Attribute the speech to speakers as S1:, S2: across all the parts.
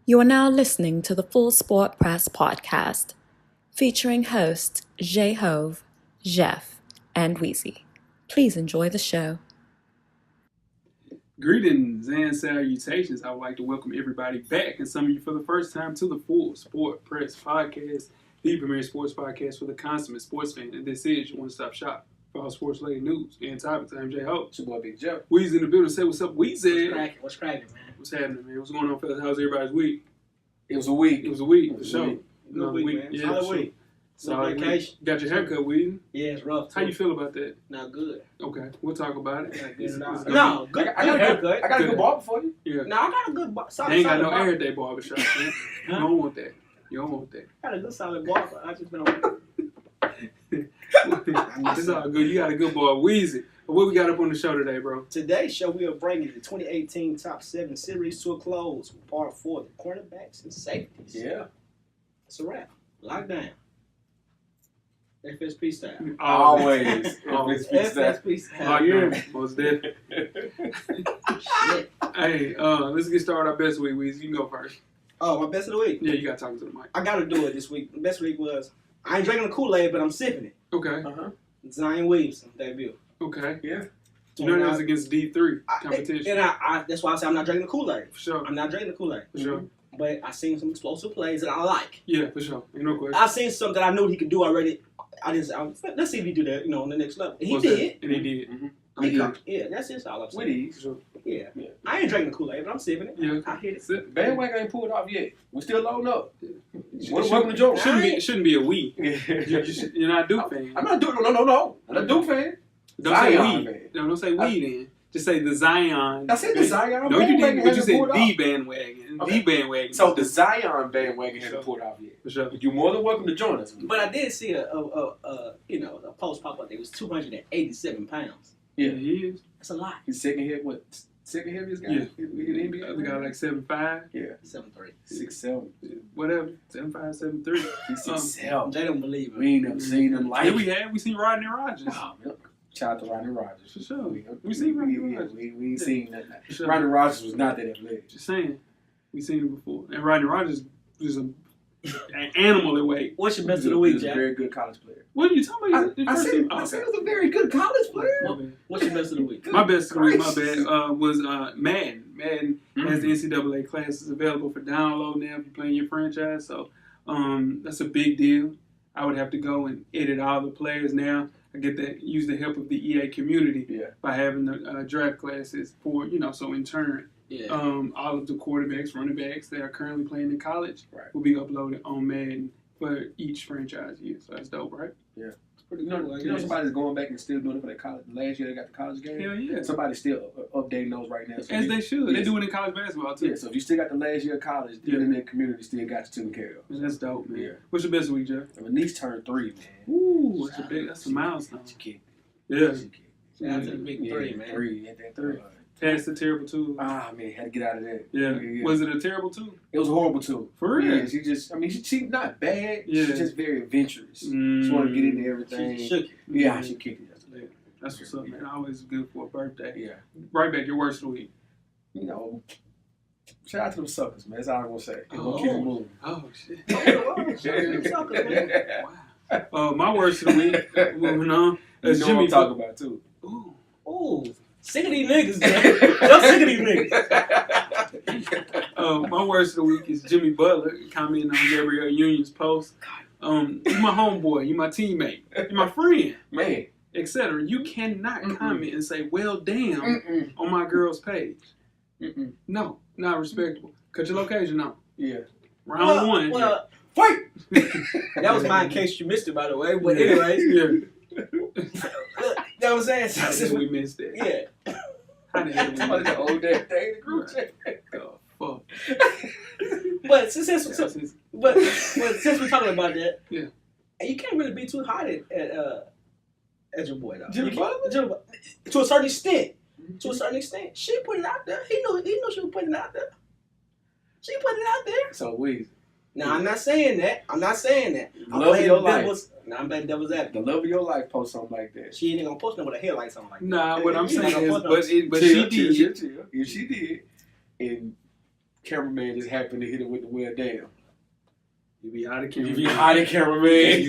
S1: You are now listening to the Full Sport Press podcast, featuring hosts J-Hove, Jeff, and Weezy. Please enjoy the show.
S2: Greetings and salutations. I would like to welcome everybody back, and some of you for the first time, to the Full Sport Press podcast, the premier sports podcast for the consummate sports fan. And this is your one-stop shop for all sports-related news and topics. I'm J-Ho.
S3: It's your boy Big Jeff.
S2: Weezy in the building. Say what's up, Weezy.
S4: What's cracking, man?
S2: What's happening, man? What's going on, fellas? How's everybody's week?
S3: It was a week.
S2: It was a week, for sure.
S4: Good week, man.
S2: Yeah,
S4: Solid
S2: for sure.
S4: week.
S2: Solid
S4: vacation.
S2: week. Got your haircut, Weezy.
S4: Yeah, it's rough.
S2: How you feel about that?
S4: Not good.
S2: Okay, we'll talk about it.
S4: No, good.
S3: I got a
S4: haircut.
S3: good barber for you.
S2: Yeah.
S4: No, I got a good barber.
S2: They ain't got no everyday barbershop, man. You don't want that. You don't want that.
S4: I got a good solid barber. I just been on.
S2: It's all good. You got a good boy, Weezy. But what we got up on the show today, bro?
S4: Today's show, we are bringing the 2018 Top 7 Series to a close with Part 4, the Cornerbacks and Safeties.
S3: Yeah.
S4: It's a wrap. Lockdown. FSP style.
S3: Always.
S4: FSP style.
S2: Lockdown. Most definitely.
S4: Shit.
S2: Hey, let's get started our best week, Weezy. You can go first.
S4: Oh, my best of the week.
S2: Yeah, you got to talk to the mic.
S4: I got to do it this week. The best week was, I ain't drinking the Kool-Aid, but I'm sipping it.
S2: Okay.
S4: Zion Williamson debut.
S2: Okay.
S3: Yeah.
S2: You know that was against D3 competition.
S4: And I that's why I say I'm not drinking the Kool-Aid.
S2: For sure.
S4: I'm not drinking the Kool-Aid.
S2: For sure.
S4: But I seen some explosive plays that I like.
S2: Yeah, for sure. Ain't no question.
S4: I seen something that I knew he could do already. Let's see if he do that, on the next level. He did.
S2: And he did.
S3: Mm-hmm.
S4: Yeah, that's just all I'm
S3: With
S4: saying.
S3: ease.
S2: Sure.
S4: Yeah. I ain't drinking the Kool-Aid, but I'm sipping it.
S2: Yeah.
S4: I hit it.
S3: Bandwagon ain't pulled off yet. We still loading up. Welcome to Jordan.
S2: Shouldn't be a we. You're not a Duke fan.
S3: I'm not Duke. No. I'm a Duke fan.
S2: Don't
S3: Zion
S2: say we.
S3: fan.
S2: No, don't say we then. Just say the Zion.
S3: I said the Zion
S2: No, you
S3: bandwagon
S2: didn't. But you
S3: hasn't
S2: said
S3: pulled
S2: the
S3: off.
S2: bandwagon.
S3: Okay.
S2: The bandwagon.
S3: So the Zion bandwagon hasn't pulled off yet.
S2: For sure.
S3: But you're more than welcome to join us.
S4: But I did see a post pop up. It was 287 pounds.
S2: Yeah, he is.
S4: That's a lot.
S3: He's second heaviest guy
S2: Yeah.
S3: in the NBA.
S2: The other guy like 7'5".
S3: Yeah.
S4: 7'3".
S3: 6'7".
S2: Whatever. 7'5", 7'3".
S3: He's 6'7".
S4: They don't believe it.
S3: We ain't never seen him like
S2: Yeah, we seen Rodney Rogers.
S3: Shout out to Rodney Rogers.
S2: For sure. We seen Rodney Rogers.
S3: We ain't seen that.
S2: Sure.
S3: Rodney Rogers was not that athletic.
S2: Just saying. We seen him before. And Rodney Rogers was an animal at weight.
S4: What's your best of the
S3: He
S4: week,
S3: was a
S4: Jack?
S3: very good college player.
S2: What are you talking about?
S3: I said he was a very good college player.
S4: What's your best of the week?
S2: My best of the week, was Madden. Madden has the NCAA classes available for download now if you're playing your franchise. So that's a big deal. I would have to go and edit all the players now. I get that, use the help of the EA community by having the draft classes for, so in turn, all of the quarterbacks, running backs that are currently playing in college will be uploaded on Madden for each franchise year. So that's dope, right?
S3: Yeah. Pretty cool. You know somebody's going back and still doing it for their college. Last year they got the college game.
S2: Hell yeah.
S3: Somebody's still updating those right now. So
S2: As they should.
S3: Yes.
S2: They do it in college basketball too.
S3: Yeah, so if you still got the last year of college, the internet community still got you taken care of.
S2: Man, that's dope, man.
S3: Yeah.
S2: What's your best week, Jeff?
S3: My niece turned 3, man.
S2: Ooh, that's a milestone.
S3: She kicked.
S2: Yeah.
S4: Shout out to the big 3, man.
S3: 3. At that 3.
S2: Passed the terrible two.
S3: Man, had to get out of that.
S2: Yeah. Was it a terrible two?
S3: It was a horrible two.
S2: For real?
S3: Yeah, she's not bad.
S2: Yeah.
S3: She's just very adventurous. She wanted to get into everything.
S4: She shook it.
S3: Yeah, she kicked it yesterday.
S2: That's what's up, man. Always good for a birthday.
S3: Yeah.
S2: Right back, your worst of the week.
S3: Shout out to them suckers, man. That's all I'm going to say. We'll keep it moving.
S2: Oh, shit.
S4: Wow.
S2: Wow. My worst of the week, moving on, is
S3: You know
S2: Jimmy
S3: what I'm talking about, too.
S4: Ooh. Sick of these niggas, man. I'm sick of these niggas.
S2: My worst of the week is Jimmy Butler commenting on Gabrielle Union's post. You my homeboy, you my teammate, you my friend,
S3: Man.
S2: etc. You cannot comment and say, well, damn, on my girl's page. No, not respectable. Cut your location out.
S3: Yeah.
S2: Round one.
S4: Well,
S3: Fight!
S4: that was mine in case you missed it, by the way. But anyways,
S2: Yeah.
S4: that was saying.
S2: How the hell we missed that?
S4: Yeah.
S2: How the hell we
S3: Talking about
S2: missed
S3: the old day in the group chat.
S2: that? Oh, fuck.
S4: But since we're talking about that,
S2: Yeah.
S4: you can't really be too hot at your boy though.
S3: Jimmy Butler?
S4: To a certain extent. To a certain extent, she put it out there. He knew she was putting it out there. She put it out there.
S3: So we.
S4: Now I'm not saying that. I'm
S3: Love of your life.
S4: I'm playing devil's advocate.
S3: The love of your life post something like that.
S4: She ain't gonna post nothing with her hair like something like that.
S2: Nah, what I'm
S4: She
S2: saying
S4: ain't
S2: is,
S4: gonna post
S2: but she did.
S3: Chill. If she did, and cameraman just happened to hit it with the well down.
S2: You be out of cameraman.
S3: You be out of cameraman.
S2: You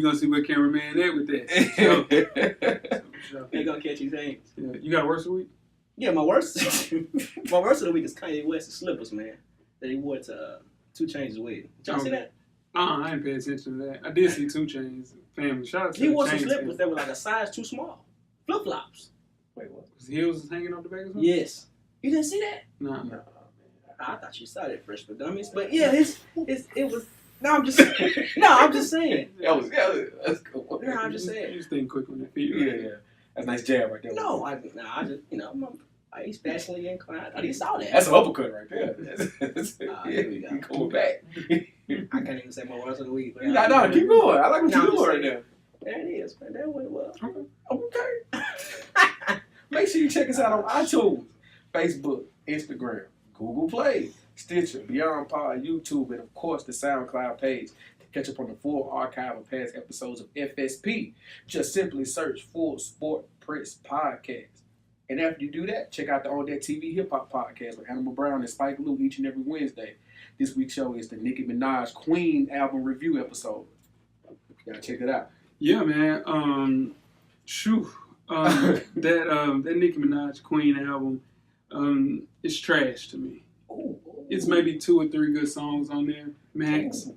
S2: gonna see where cameraman at with that. So,
S4: They gonna catch his hands.
S2: yeah. You got a worst of the week?
S4: Yeah, my worst of the week is Kanye West's slippers, man. That he wore to 2 Chainz' wedding. Did y'all see that?
S2: I didn't pay attention to that. I did see 2 Chainz. Family, shout out to
S4: He
S2: the
S4: wore some
S2: Chainz
S4: slippers
S2: family.
S4: that were like a size too small. Flip flops.
S3: Wait, what?
S2: His heels was hanging off the back or something?
S4: Yes. You didn't see that?
S2: Nah.
S3: No,
S4: I thought you saw that, Fresh for Dummies. But yeah, it was. No, I'm just saying.
S3: That's cool.
S4: No, I'm just
S2: You
S4: saying.
S2: just think quick on your feet.
S3: Yeah. That's a nice jab right there.
S4: No, I just, he's fashionably inclined. I saw that.
S3: That's an uppercut right there.
S4: Here we go.
S3: He coming back.
S4: I can't even say my worst of the week. But
S3: No, keep going. I like what
S4: No,
S3: you're
S4: I'm
S3: doing right
S4: just
S3: there.
S4: There it is, man. That went well.
S3: Okay. Make sure you check us out on iTunes, Facebook, Instagram, Google Play, Stitcher, Beyond Pod, YouTube, and of course the SoundCloud page. To catch up on the full archive of past episodes of FSP, just simply search Full Sport Press Podcast. And after you do that, check out the On That TV Hip Hop Podcast with Hannibal Brown and Spike Lee each and every Wednesday. This week's show is the Nicki Minaj Queen album review episode. You gotta check it out.
S2: Yeah, man. That Nicki Minaj Queen album is trash to me.
S3: Ooh.
S2: It's maybe 2 or 3 good songs on there, max.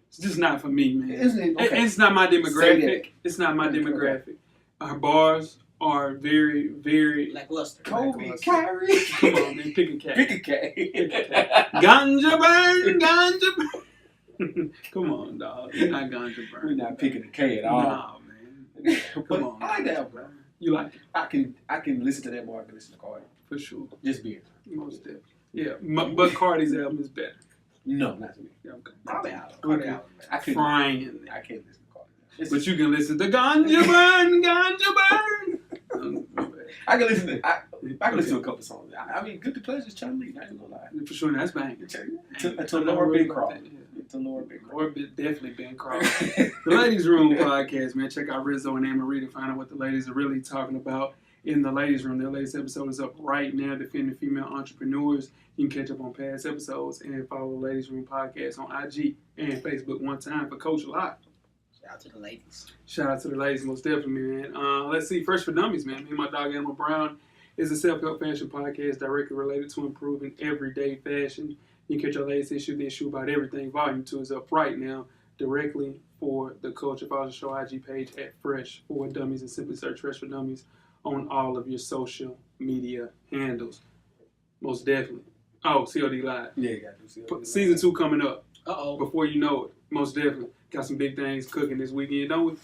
S2: It's just not for me, man.
S3: Isn't it? Okay.
S2: It's not my
S3: Say
S2: demographic. It's not my demographic. Her bars are very, very.
S4: Lackluster.
S3: Kobe,
S2: Lackluster.
S3: Kyrie.
S2: Come on, man. Pick a cat.
S3: Pick a K.
S2: Ganja burn, ganja burn. Come on, dog. It's not ganja burn.
S3: We're not picking a K at all.
S2: Nah, man.
S3: But
S2: Come on.
S3: I like that album, bro.
S2: You like it?
S3: I can listen to that more. I can listen to Cardi.
S2: For sure.
S3: Just being.
S2: Most definitely. Yeah, but Cardi's album is better.
S3: No, not to me.
S2: Yeah, okay.
S4: Cardi album.
S3: I can't.
S2: Frying.
S3: I can't listen to Cardi.
S2: But you can listen to Ganja Burn, Ganja Burn.
S3: I can listen to. I can listen to a couple songs. I mean, Good to Pleasure's Chun Li. I ain't gonna lie.
S2: For sure, that's banging.
S3: To Laura Bancroft. To Laura Bancroft.
S2: Or definitely Bancroft. The Ladies Room podcast, man. Check out Rizzo and Anne-Marie to find out what the ladies are really talking about in the Ladies Room. Their latest episode is up right now, defending female entrepreneurs. You can catch up on past episodes and follow the Ladies Room podcast on IG and Facebook one time for Coach Lot.
S4: Shout out to the ladies.
S2: Shout out to the ladies, most definitely, man. Let's see, Fresh for Dummies, man. Me and my dog Animal Brown is a self-help fashion podcast directly related to improving everyday fashion. You can catch our latest issue, the issue about everything. Volume 2 is up right now, directly for the Culture. Follow the show IG page at Fresh for Dummies and simply search Fresh for Dummies on all of your social media handles. Most definitely. Oh, COD Live.
S3: Yeah, you got to do COD.
S2: Season 2 coming up.
S4: Uh-oh.
S2: Before you know it, most definitely. Got some big things cooking this weekend. Don't we?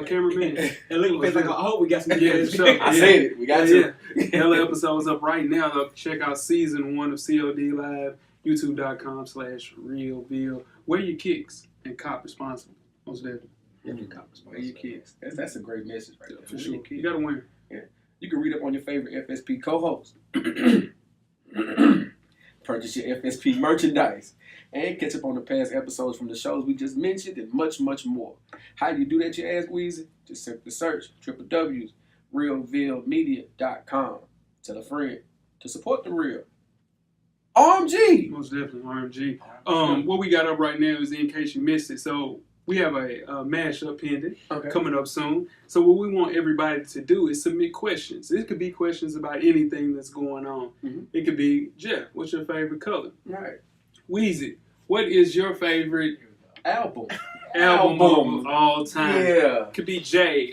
S2: Cameraman.
S4: And look, like, I hope we got some.
S2: Yeah, sure.
S3: I said it. We got to.
S2: Hella episodes up right now. Look, check out season 1 of COD Live, youtube.com/realveal. Wear your kicks and cop responsibly. Most definitely.
S3: Wear your kicks. That's a great message right there.
S2: For sure. You got to win.
S3: Yeah. You can read up on your favorite FSP co-host. Purchase your FSP merchandise. And catch up on the past episodes from the shows we just mentioned and much, much more. How do you do that, you ask, Weezy? Just simply search www.realvealmedia.com. Tell a friend to support the real. RMG!
S2: Most definitely, RMG. What we got up right now is in case you missed it. So we have a mashup pending coming up soon. So what we want everybody to do is submit questions. It could be questions about anything that's going on.
S3: Mm-hmm.
S2: It could be, Jeff, what's your favorite color?
S3: Right.
S2: Weezy, what is your favorite
S3: Album
S2: of all time?
S3: Yeah.
S2: Could be Jay.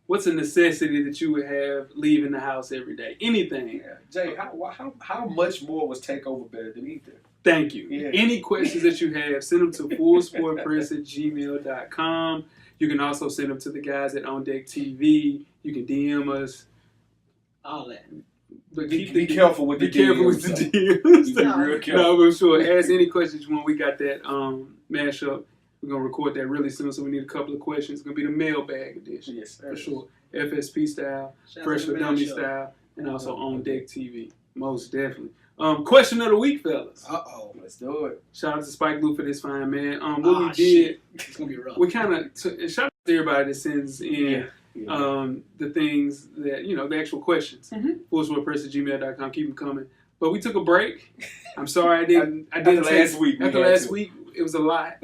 S2: What's a necessity that you would have leaving the house every day? Anything.
S3: Yeah. Jay, how much more was Takeover better than Ether?
S2: Thank you.
S3: Yeah.
S2: Any questions that you have, send them to fullsportpress@gmail.com. You can also send them to the guys at On Deck TV. You can DM us.
S4: All that.
S2: But
S3: Be careful with the
S2: DMs.
S3: Be real careful.
S2: No, but sure. Ask any questions you want. We got that mashup. We're going to record that really soon, so we need a couple of questions. It's going to be the mailbag edition.
S3: Yes, sir.
S2: For sure. FSP style, Fresh for Dummy style, and also On Deck TV. Most definitely. Question of the week, fellas.
S4: Uh-oh.
S3: Let's do it.
S2: Shout out to Spike Lee for this fine, man. What we did,
S4: It's going to be rough.
S2: we kind of, shout out to everybody that sends in the things that, the actual questions. Fullsportpress@gmail.com. Keep them coming. But we took a break. I'm sorry I didn't
S3: last week.
S2: After last week, it was a lot.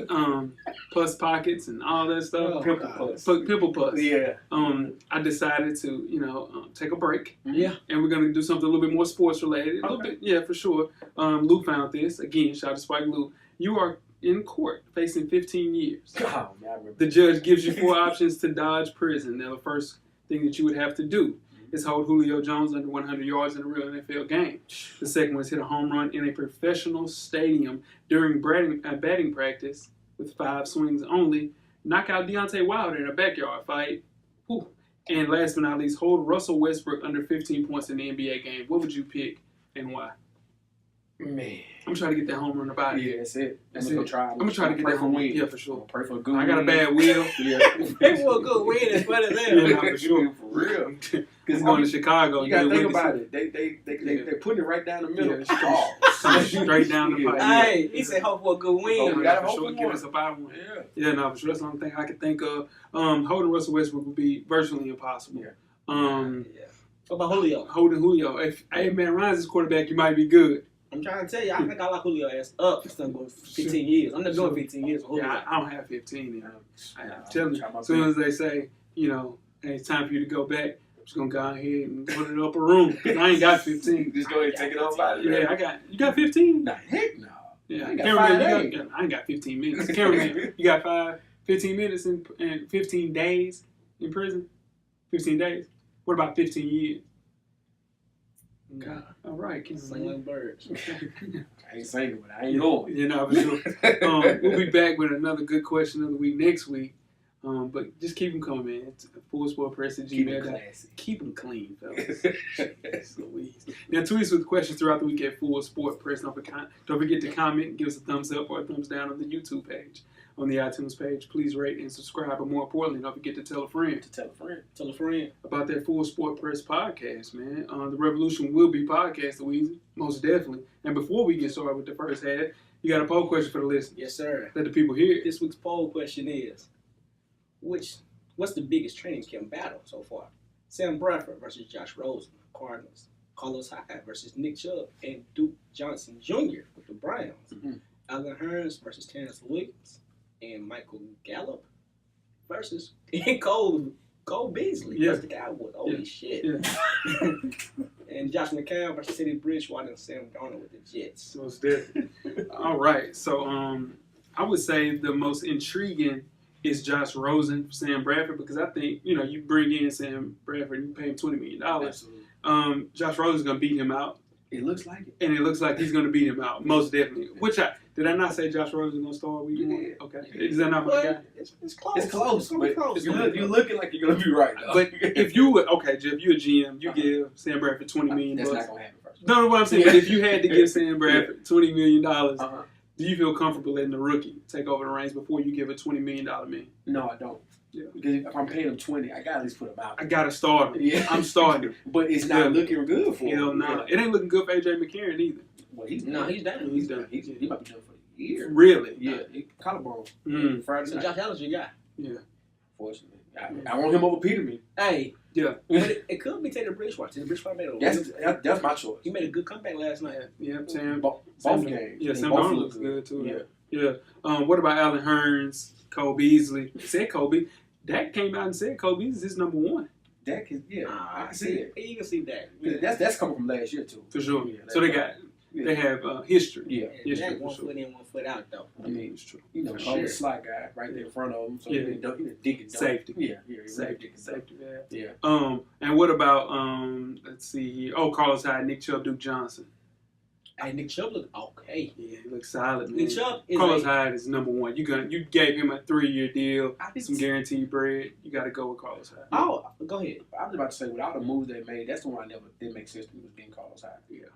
S2: Pus pockets and all that stuff. Pimple pus.
S3: Yeah.
S2: I decided to, take a break.
S4: Yeah.
S2: And we're going to do something a little bit more sports related. A little bit, yeah, for sure. Luke found this. Again, shout out to Spike Luke. You are in court facing 15 years.
S3: Oh, man, I remember.
S2: The judge gives you 4 options to dodge prison. Now, the first thing that you would have to do is hold Julio Jones under 100 yards in a real NFL game. The second one is hit a home run in a professional stadium during batting practice with 5 swings only. Knock out Deontay Wilder in a backyard fight. Whew. And last but not least, hold Russell Westbrook under 15 points in the NBA game. What would you pick and why?
S3: Man.
S2: I'm trying to get that home run about it.
S3: Yeah, that's it.
S2: That's
S3: I'm
S2: it.
S3: trying
S2: I'm trying to get that home run. Yeah, for
S3: I'm
S2: sure.
S3: gonna pray for a good
S2: I got a
S3: win.
S2: bad wheel.
S3: Yeah.
S4: Pray for a good win is better than
S2: Yeah, no, for sure.
S3: For real.
S2: Because going to Chicago.
S3: You gotta think about it. They're putting it right down the middle.
S2: Yeah, straight down the pipe.
S4: Hey, he said hope for a good win.
S3: Oh, we
S2: Yeah,
S3: gotta
S2: for
S3: hope
S2: sure.
S3: for
S2: Get
S3: one.
S2: us up out one.
S3: Yeah.
S2: Yeah, no, for sure. That's the only thing I could think of. Holding Russell Westbrook would be virtually impossible.
S3: Yeah.
S4: What about Julio?
S2: Holding Julio. If man Ryan's his quarterback, you might be good.
S4: I'm trying to tell you, I think I like Julio ass up instead of going 15 years. I'm not doing 15 years for Julio.
S2: Yeah, I don't have 15 in. I'm telling you,
S3: try my
S2: as soon as they say, hey, it's time for you to go back, I'm just gonna go ahead and go to the upper room. I ain't got 15.
S3: Just go ahead and take it off out of there.
S2: Yeah, you got 15?
S3: Nah, heck no.
S2: Yeah,
S3: I ain't got
S2: Cameron, I ain't got 15 minutes. Cameron, you got 15 minutes and 15 days in prison? 15 days? What about 15 years? God. All right.
S4: Sing like birds.
S3: I ain't saying it, but I ain't going.
S2: For sure. We'll be back with another good question of the week next week. But just keep them coming, man. It's fullsportpress@gmail.com.
S3: Keep it classy.
S2: Keep them clean, fellas. Jeez Louise. Now, tweet us with questions throughout the week at Full Sport Press. Don't forget to comment, give us a thumbs up or a thumbs down on the YouTube page. On the iTunes page, please rate and subscribe. But more importantly, don't forget to tell a friend.
S4: Tell a friend.
S2: About that Full Sport Press podcast, man. The revolution will be podcast, Louise. Most definitely. And before we get started with the first half, you got a poll question for the listeners.
S4: Yes, sir.
S2: Let the people hear it.
S4: This week's poll question is, what's the biggest training camp battle so far? Sam Bradford versus Josh Rosen, Cardinals. Carlos Hyde versus Nick Chubb and Duke Johnson Jr. with the Browns.
S3: Mm-hmm.
S4: Alan Hearns versus Terrence Williams. And Michael Gallup versus Cole Beasley versus the Cowboys. Holy shit. Yeah. And Josh McCown versus Teddy Bridgewater and Sam Darnold with the Jets.
S2: Most definitely. All right. So I would say the most intriguing is Josh Rosen for Sam Bradford because I think, you bring in Sam Bradford and you pay him $20 million.
S3: Absolutely.
S2: Josh Rosen's going to beat him out.
S3: It looks like it.
S2: And it looks like he's going to beat him out, most definitely. Did I not say Josh Rosen's going to start week 1? Okay. Is that not my guy?
S4: It's close.
S3: It's close.
S4: But close.
S3: You're looking like you're going to be right, though.
S2: But if you would, Jeff, you're a GM, you give Sam Bradford $20 million.
S3: That's not going to happen first.
S2: No, what I'm saying, but if you had to give Sam Bradford $20 million, do you feel comfortable letting the rookie take over the reins before you give a $20 million man?
S3: No, I don't. Yeah. Because if I'm paying him 20, I got to at least put him out.
S2: I got to start him. Yeah. I'm starting him.
S3: But it's not looking good for him.
S2: Hell no. It ain't looking good for A.J. McCarron either.
S3: Well, he's done.
S4: No, he's done.
S3: He might be done for a year.
S2: Really?
S3: Yeah. Collarbone. Friday
S4: So
S3: night.
S4: Josh Allen's your guy.
S2: Yeah.
S3: Fortunately. I want him over Peterman.
S4: Hey.
S2: Yeah.
S4: But it could be Teddy Bridgewater. Teddy Bridgewater made
S3: That's my choice.
S4: He made a good comeback last night.
S2: Yeah, Sam.
S3: Both games.
S2: Yeah, Sam Darnold looks good too. Yeah. What about Alan Hearns, Cole Beasley? Said Kobe. Dak came out and said Cole Beasley is his number 1.
S3: Dak is, I can see it.
S4: You can see that.
S3: Yeah. That's coming from last year too.
S2: For sure.
S3: Yeah,
S2: so they have history.
S3: Yeah.
S2: History,
S4: Dak 1 foot in, 1 foot out though.
S3: I mean,
S2: it's true.
S3: Call the slot guy right there in front of him. So he didn't dig it.
S2: Safety.
S3: Yeah.
S2: Safety.
S3: Yeah.
S2: And what about let's see here. Oh, Carlos Hyde, Nick Chubb, Duke Johnson.
S4: Hey, Nick Chubb look okay.
S2: Yeah, he looks solid, man.
S4: Nick Chubb is
S2: Carlos Hyde is number 1. You gave him a 3-year deal, some guaranteed bread. You got to go with Carlos Hyde.
S4: Oh, go ahead.
S3: I was about to say, with all the moves they made, that's the one I never did make sense to me was getting Carlos Hyde.
S2: Yeah.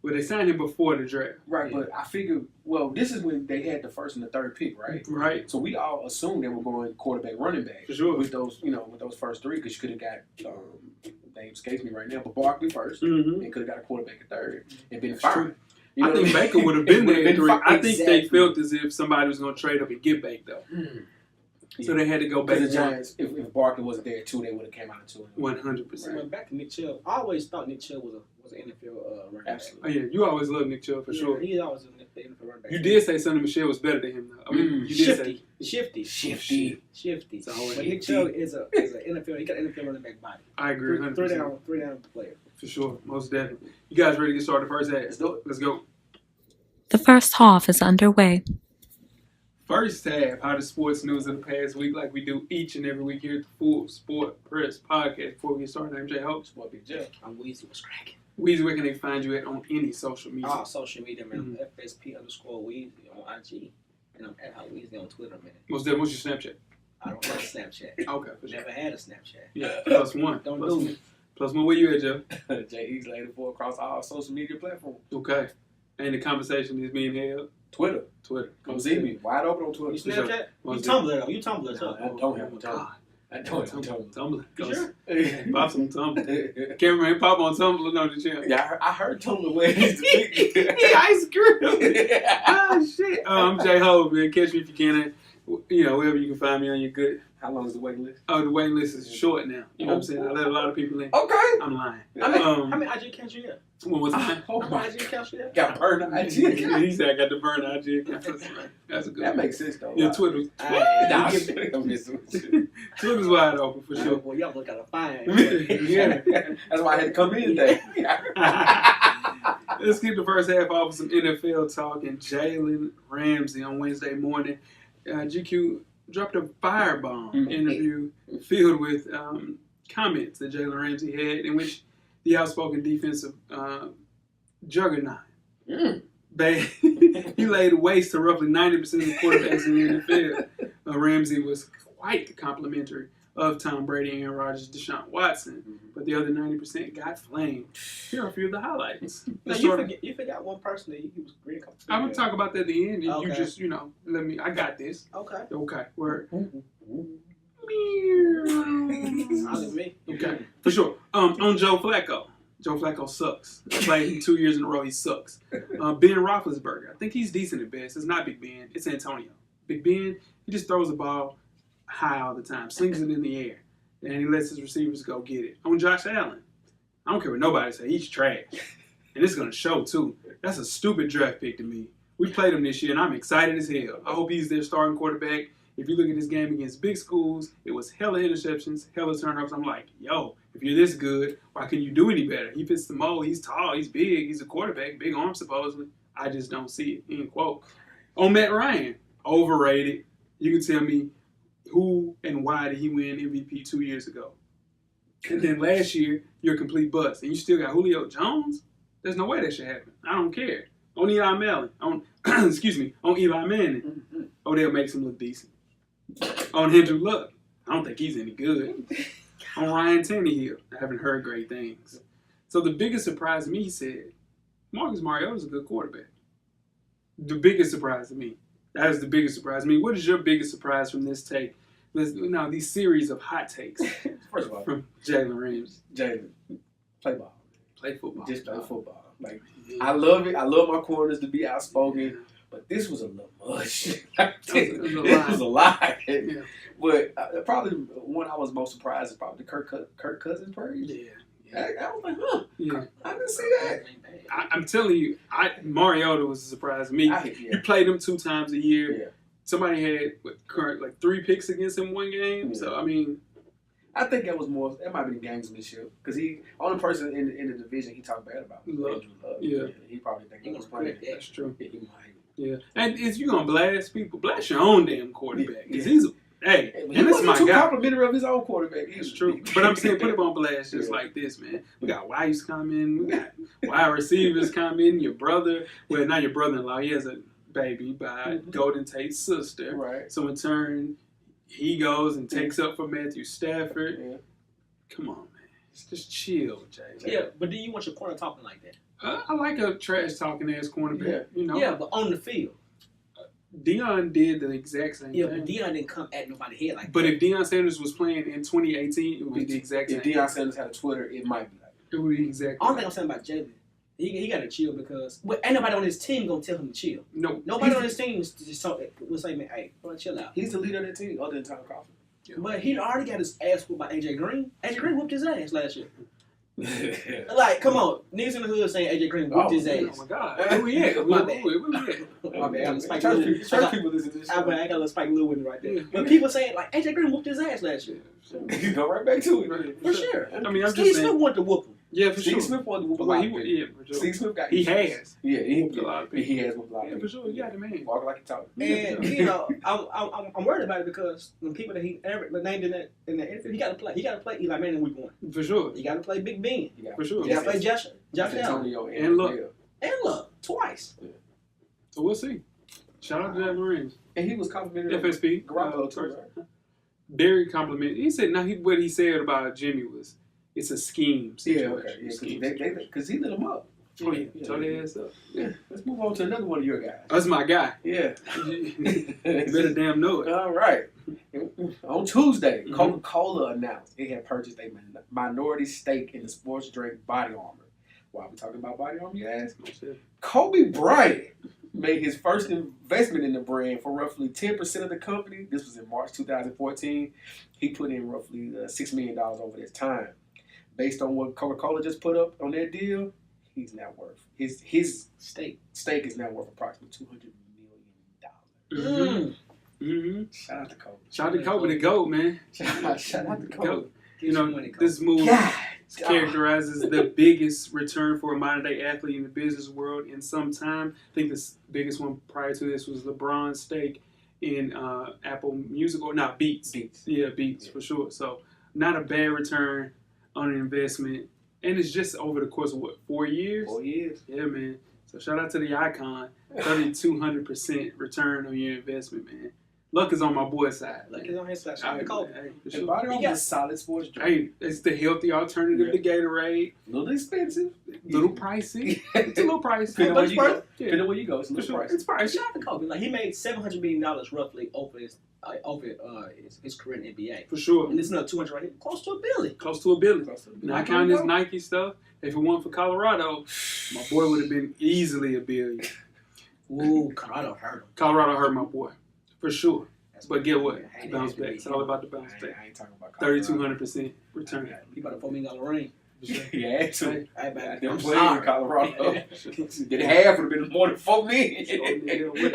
S2: Well, they signed him before the draft.
S3: Right, but I figured, this is when they had the first and the third pick, right?
S2: Right.
S3: So we all assumed they were going quarterback, running back.
S2: For sure.
S3: With those, with those first 3, because you could have got, name escapes me right now, but Barkley first, and could have got a quarterback at 3rd, and been fine.
S2: I think Baker would have been there at 3. I think they felt as if somebody was going to trade up and get Baker, though. So they had to go back.
S3: The Giants, if Barkley wasn't there too, they would have came out of 2.
S2: 100%.
S4: Back to Nick Chubb. I always thought Nick Chubb was an NFL running back.
S3: Absolutely.
S2: Oh yeah, you always loved Nick Chubb for sure.
S4: He always was an NFL running back.
S2: You did say Sonny Michel was better than him, though. I mean, you did
S4: Shifty.
S2: So,
S4: but Nick Chubb is an NFL. He got an NFL running back body.
S2: I agree. 100%.
S4: Three down player.
S2: For sure, most definitely. You guys ready to get started the first half?
S3: Let's do it.
S2: Let's go.
S1: The first half is underway.
S2: First half, hottest sports news of the past week, like we do each and every week here at the Full Sport Press Podcast. Before we get started, I'm Jay Hope.
S3: Sport Big Jeff.
S4: I'm Weezy. What's cracking?
S2: Weezy, where can they find you at on any social media?
S4: Social media, man. FSP_Weezy on IG. And I'm at Weezy on Twitter, man.
S2: Most definitely, what's your Snapchat?
S4: I don't have Snapchat.
S2: Okay, for sure.
S4: Never had a Snapchat.
S2: Yeah, +1.
S4: Don't do it.
S2: +1, where you at, Jeff?
S3: JE84 across all social media platforms.
S2: Okay. And the conversation is being held?
S3: Twitter. Come see me. Wide open on Twitter.
S4: You Snapchat? You Tumblr, though. You Tumblr,
S3: no, I don't have a Tumblr. I don't have a
S2: Tumblr.
S4: You sure?
S2: Pop some Tumblr. Cameraman, pop on Tumblr, no, the champ.
S3: Yeah, I heard Tumblr where it used to be.
S2: Ice cream. Oh, shit. I'm Jay Ho, man. Catch me if you can. Wherever you can find me on your good.
S3: How long is the waiting list?
S2: Oh, the waiting list is short now. You know what I'm saying? I let a lot of people in.
S3: Okay.
S2: I'm lying.
S4: How many IG accounts you got?
S2: What was that?
S4: How many IG accounts you got?
S3: Got burned IG.
S2: He said I got the burn IG account. That's a good
S3: That
S2: one.
S3: makes sense, though.
S2: Yeah, Twitter. Twitter's wide open for sure.
S4: Boy, y'all look out of fine.
S2: Yeah.
S3: That's why I had to come in today.
S2: Let's keep the first half off with some NFL talk. And Jalen Ramsey on Wednesday morning, GQ dropped a firebomb interview filled with comments that Jalen Ramsey had, in which the outspoken defensive juggernaut he laid waste to roughly 90% of the quarterbacks in the NFL. Ramsey was quite complimentary of Tom Brady, Aaron Rodgers, Deshaun Watson, but the other 90% got flamed. Here are a few of the highlights.
S4: No, you forgot one person that he was great.
S2: I'm going to talk about that at the end.
S4: Okay.
S2: You just, I got this.
S4: Okay.
S2: Word.
S4: Me.
S2: Okay, for sure. On Joe Flacco. Joe Flacco sucks. Played 2 years in a row, he sucks. Ben Roethlisberger. I think he's decent at best. It's not Big Ben. It's Antonio. Big Ben, he just throws the ball high all the time, slings it in the air, and he lets his receivers go get it. On Josh Allen, I don't care what nobody says. He's trash. And it's going to show, too. That's a stupid draft pick to me. We played him this year, and I'm excited as hell. I hope he's their starting quarterback. If you look at this game against big schools, it was hella interceptions, hella turnovers. I'm like, yo, if you're this good, why can you do any better? He fits the mold. He's tall. He's big. He's a quarterback. Big arm, supposedly. I just don't see it. End quote. On Matt Ryan, overrated. You can tell me who and why did he win MVP 2 years ago? And then last year, you're a complete bust. And you still got Julio Jones? There's no way that should happen. I don't care. On Eli Manning. On Eli Manning. Odell makes him look decent. On Andrew Luck, I don't think he's any good. On Ryan Tannehill, I haven't heard great things. So the biggest surprise to me, he said, Marcus Mariota's a good quarterback. The biggest surprise to me. That is the biggest surprise to me. What is your biggest surprise from this take? These series of hot takes.
S3: First of all,
S2: from Jalen Ramsey.
S3: Jalen, play ball.
S2: Play football.
S3: Just play football. Like, I love it. I love my corners to be outspoken. But this was a little much. It was a lot.
S2: Yeah.
S3: But probably one I was most surprised is probably the Kirk Cousins praise.
S2: Yeah.
S3: I was like,
S2: Yeah.
S3: I didn't see that.
S2: I'm telling you, Mariota was a surprise to me. You played him 2 times a year.
S3: Yeah.
S2: Somebody had 3 picks against him one game. Yeah. So, I mean.
S3: I think that might be the gamesmanship. Because he, only person in the division he talked bad about was Andrew Luck.
S2: Yeah.
S3: He probably think he was playing.
S2: That's true.
S3: Yeah, he might.
S2: Yeah, and if you're going to blast people, blast your own damn quarterback. Because he's, and
S3: this
S2: is my
S3: too
S2: guy.
S3: complimentary of his own quarterback.
S2: It's true. But I'm saying, put him on blast just like this, man. We got wives coming. We got wide receivers coming. Your brother, well, not your brother-in-law. He has a baby by Golden Tate's sister.
S3: Right.
S2: So in turn, he goes and takes up for Matthew Stafford.
S3: Yeah.
S2: Come on, man. Just chill, Jay.
S4: Yeah, but do you want your corner talking like that?
S2: I like a trash-talking ass cornerback.
S3: Yeah.
S4: Yeah, but on the field.
S2: Deion did the exact same thing.
S4: Yeah, but Deion didn't come at nobody's head like that.
S2: But if Deion Sanders was playing in 2018, it would be the exact same.
S3: If Deion Sanders had a Twitter, it might be like that.
S2: It would be exactly.
S4: All thing I'm saying about Jalen He got to chill because ain't nobody on his team gonna tell him to chill.
S2: No,
S4: nobody on his team will say, "Man, hey, bro, chill out."
S3: He's the leader of that team, other than Tom Coughlin.
S4: Yeah. But he already got his ass whooped by AJ Green. AJ Green whooped his ass last year. Like, come on, niggas in the hood saying AJ Green whooped his ass.
S2: Oh my God, where we at?
S4: My bad.
S3: Okay,
S4: I got Spike
S3: church
S4: Lee.
S3: people listen to this.
S4: I got a little Spike Lee with me right there. But people saying like AJ Green whooped his ass last year.
S3: You go right back to it.
S4: For sure.
S2: I mean, I'm
S4: Steve
S2: just saying.
S4: Smith wanted to whoop him.
S2: Yeah, for
S3: Steve
S2: sure.
S3: Smith wanted to whoop a lot of people.
S2: Yeah, for sure.
S3: Steve Smith got
S2: He
S3: issues.
S2: has.
S3: Yeah, he
S2: whooped a lot of people.
S3: He has whooped a lot of
S2: Yeah,
S3: people.
S2: for sure. You got the man.
S3: Walk like he talking.
S4: And you know, I'm worried about it because the people that he ever named in the interview, he got to play. He got to play Eli Manning week 1.
S2: For sure.
S4: He got to play Big Ben.
S2: For sure.
S4: He got to play Josh Allen
S3: Antonio
S2: and Luck.
S4: and Luck twice.
S2: Yeah. So we'll see. Shout out to that Marines.
S3: And he was complimented.
S2: FSP.
S3: Garoppolo too, right?
S2: Very complimentary. He said, what he said about Jimmy was, it's a scheme situation.
S3: Yeah, okay. Because he lit him up.
S2: Oh, yeah. Tore their ass up.
S3: Yeah. Let's move on to another one of your guys.
S2: That's my guy.
S3: Yeah.
S2: You better damn know it.
S3: All right. On Tuesday, Coca-Cola announced it had purchased a minority stake in the sports drink Body Armor. Why are we talking about Body Armor, you ask? Kobe Bryant made his first investment in the brand for roughly 10% of the company. This was in March 2014. He put in roughly $6 million over this time. Based on what Coca-Cola just put up on their deal, he's now worth his stake is now worth approximately $200 million.
S2: Mm-hmm.
S3: Shout out to Kobe.
S2: Shout out to Kobe, the GOAT, man.
S3: Shout out to Kobe.
S2: You know, this move characterizes the biggest return for a modern-day athlete in the business world in some time. I think the biggest one prior to this was LeBron's stake in Apple Music, or not, Beats. Yeah, Beats, for sure. So not a bad return on an investment. And it's just over the course of, 4 years?
S3: 4 years.
S2: Yeah, man. So shout out to the icon. 3,200% return on your investment, man. Luck is on my boy's side.
S4: Luck is on his side. Shout out to Kobe.
S2: Hey,
S3: And Body Armor is solid sports drink.
S2: Hey, it's the healthy alternative to Gatorade.
S3: A little expensive.
S2: Little pricey. It's a little pricey.
S3: Depending
S2: But
S3: on
S2: it's worth it.
S3: Depending on where you go, it's a
S2: For
S3: little
S2: sure.
S3: pricey.
S2: It's pricey.
S4: Shout out to Kobe. Like, he made $700 million roughly over his career in the NBA.
S2: For sure.
S4: And this is another 200 right here. Close to $1 billion.
S2: Close to $1 billion. Not counting his Nike stuff. If it weren't for Colorado, my boy would have been easily $1 billion.
S4: Ooh, Colorado hurt him.
S2: Colorado hurt my boy. For sure. But get what? Bounce back. It's all about the bounce back.
S3: I ain't talking about Colorado.
S2: 3,200% return.
S4: He bought a $4 million ring.
S3: Yeah, actually.
S4: Hey, man,
S3: Them
S4: I'm
S3: playing in
S4: sorry.
S3: Colorado. Did half would have been more than $4 million.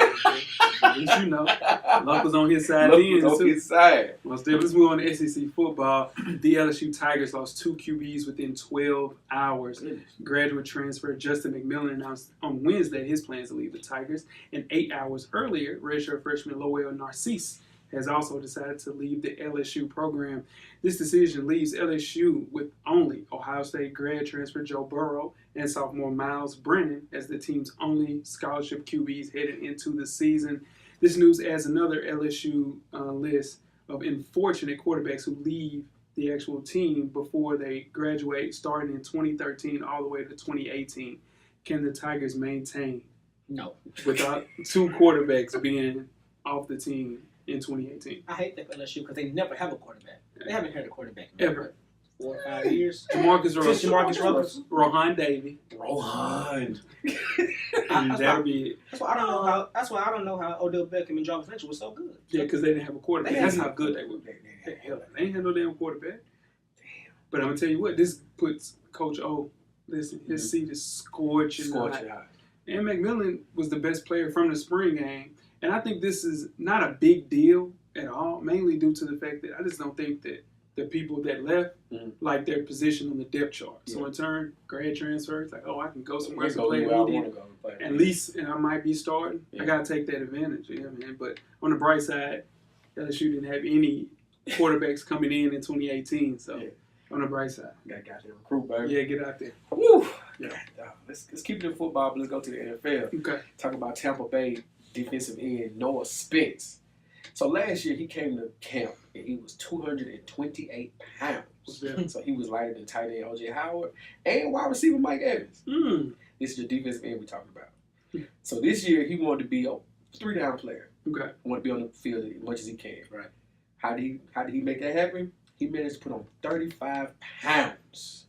S2: At least you know. Luck was on his side
S3: Luck
S2: then,
S3: was on
S2: too.
S3: his side.
S2: Let's move on to SEC football. The LSU Tigers lost 2 QBs within 12 hours. Graduate transfer Justin McMillan announced on Wednesday his plans to leave the Tigers. And 8 hours earlier, redshirt freshman Lowell Narcisse has also decided to leave the LSU program. This decision leaves LSU with only Ohio State grad transfer Joe Burrow and sophomore Miles Brennan as the team's only scholarship QBs headed into the season. This news adds another LSU list of unfortunate quarterbacks who leave the actual team before they graduate, starting in 2013 all the way to 2018. Can the Tigers maintain?
S4: No.
S2: Without 2 quarterbacks being off the team in 2018.
S4: I hate that for LSU because they never have a quarterback. They haven't had a quarterback in
S2: Ever.
S4: 4 or 5 years.
S2: Jamarcus
S4: Jamarcus
S2: Russell. Rohan Davey.
S3: Rohan.
S2: That'll be it.
S4: That's why I don't know how Odell Beckham and Jarvis Landry was so good.
S2: Yeah, because they didn't have a quarterback. That's how good they were. They ain't had no damn quarterback.
S3: Damn.
S2: But I'm going to tell you what, this puts Coach O, listen, his seat is scorching hot. And McMillan was the best player from the spring game. And I think this is not a big deal at all, mainly due to the fact that I just don't think that the people that left like their position on the depth chart. Yeah. So in turn, grad transfer, it's like, I can go somewhere to play immediately. At least, and I might be starting. Yeah. I got to take that advantage, man. But on the bright side, LSU didn't have any quarterbacks coming in 2018. So on the bright side,
S3: got to recruit, baby.
S2: Yeah, get out there.
S3: Woo. Yeah. Let's keep it in football, but let's go to the NFL.
S2: Okay.
S3: Talk about Tampa Bay defensive end Noah Spence. So last year he came to camp and he was 228 pounds.
S2: Yeah.
S3: So he was lighter than tight end O.J. Howard and wide receiver Mike Evans. This is the defensive end we're talking about. So this year he wanted to be a 3-down player.
S2: Okay.
S3: Wanted to be on the field as much as he can.
S4: Right.
S3: How did he make that happen? He managed to put on 35 pounds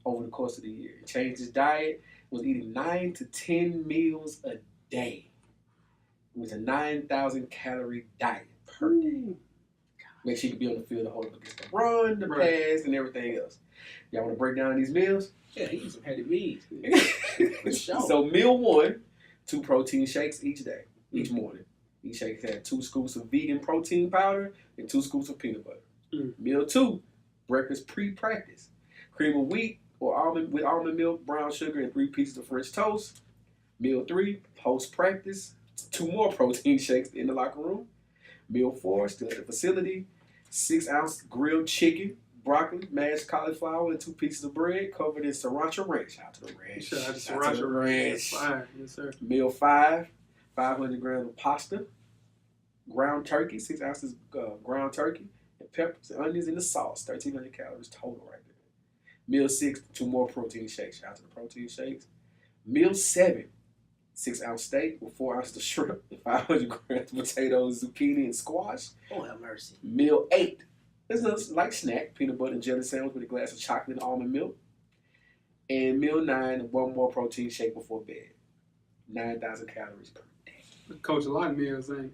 S3: over the course of the year. He changed his diet, was eating 9 to 10 meals a day. It was a 9,000 calorie diet per day. Make sure you can be on the field to hold up against the run, the pass, and everything else. Y'all want to break down these meals?
S4: Yeah, he eats some heavy meals. For sure.
S3: So meal 1, 2 protein shakes each day, each morning. Each shake had 2 scoops of vegan protein powder and 2 scoops of peanut butter. Meal 2, breakfast pre-practice. Cream of wheat or almond milk, brown sugar, and 3 pieces of French toast. Meal 3, post-practice, 2 more protein shakes in the locker room. Meal 4, still at the facility, 6-ounce grilled chicken, broccoli, mashed cauliflower, and 2 pieces of bread covered in sriracha ranch. Shout out to the ranch.
S2: Shout out to sriracha ranch. Fire. Yes, sir.
S3: Meal 5, 500 grams of pasta, ground turkey, 6 ounces ground turkey, and peppers and onions in the sauce. 1,300 calories total right there. Meal 6, 2 more protein shakes. Shout out to the protein shakes. Meal 7, 6-ounce steak with 4 ounces of shrimp, 500 grams of potatoes, zucchini, and squash.
S4: Oh, have mercy.
S3: Meal 8, this is a light snack, peanut butter and jelly sandwich with a glass of chocolate and almond milk. And meal 9, 1 more protein shake before bed. 9,000 calories per day.
S2: Coach a lot of meals, ain't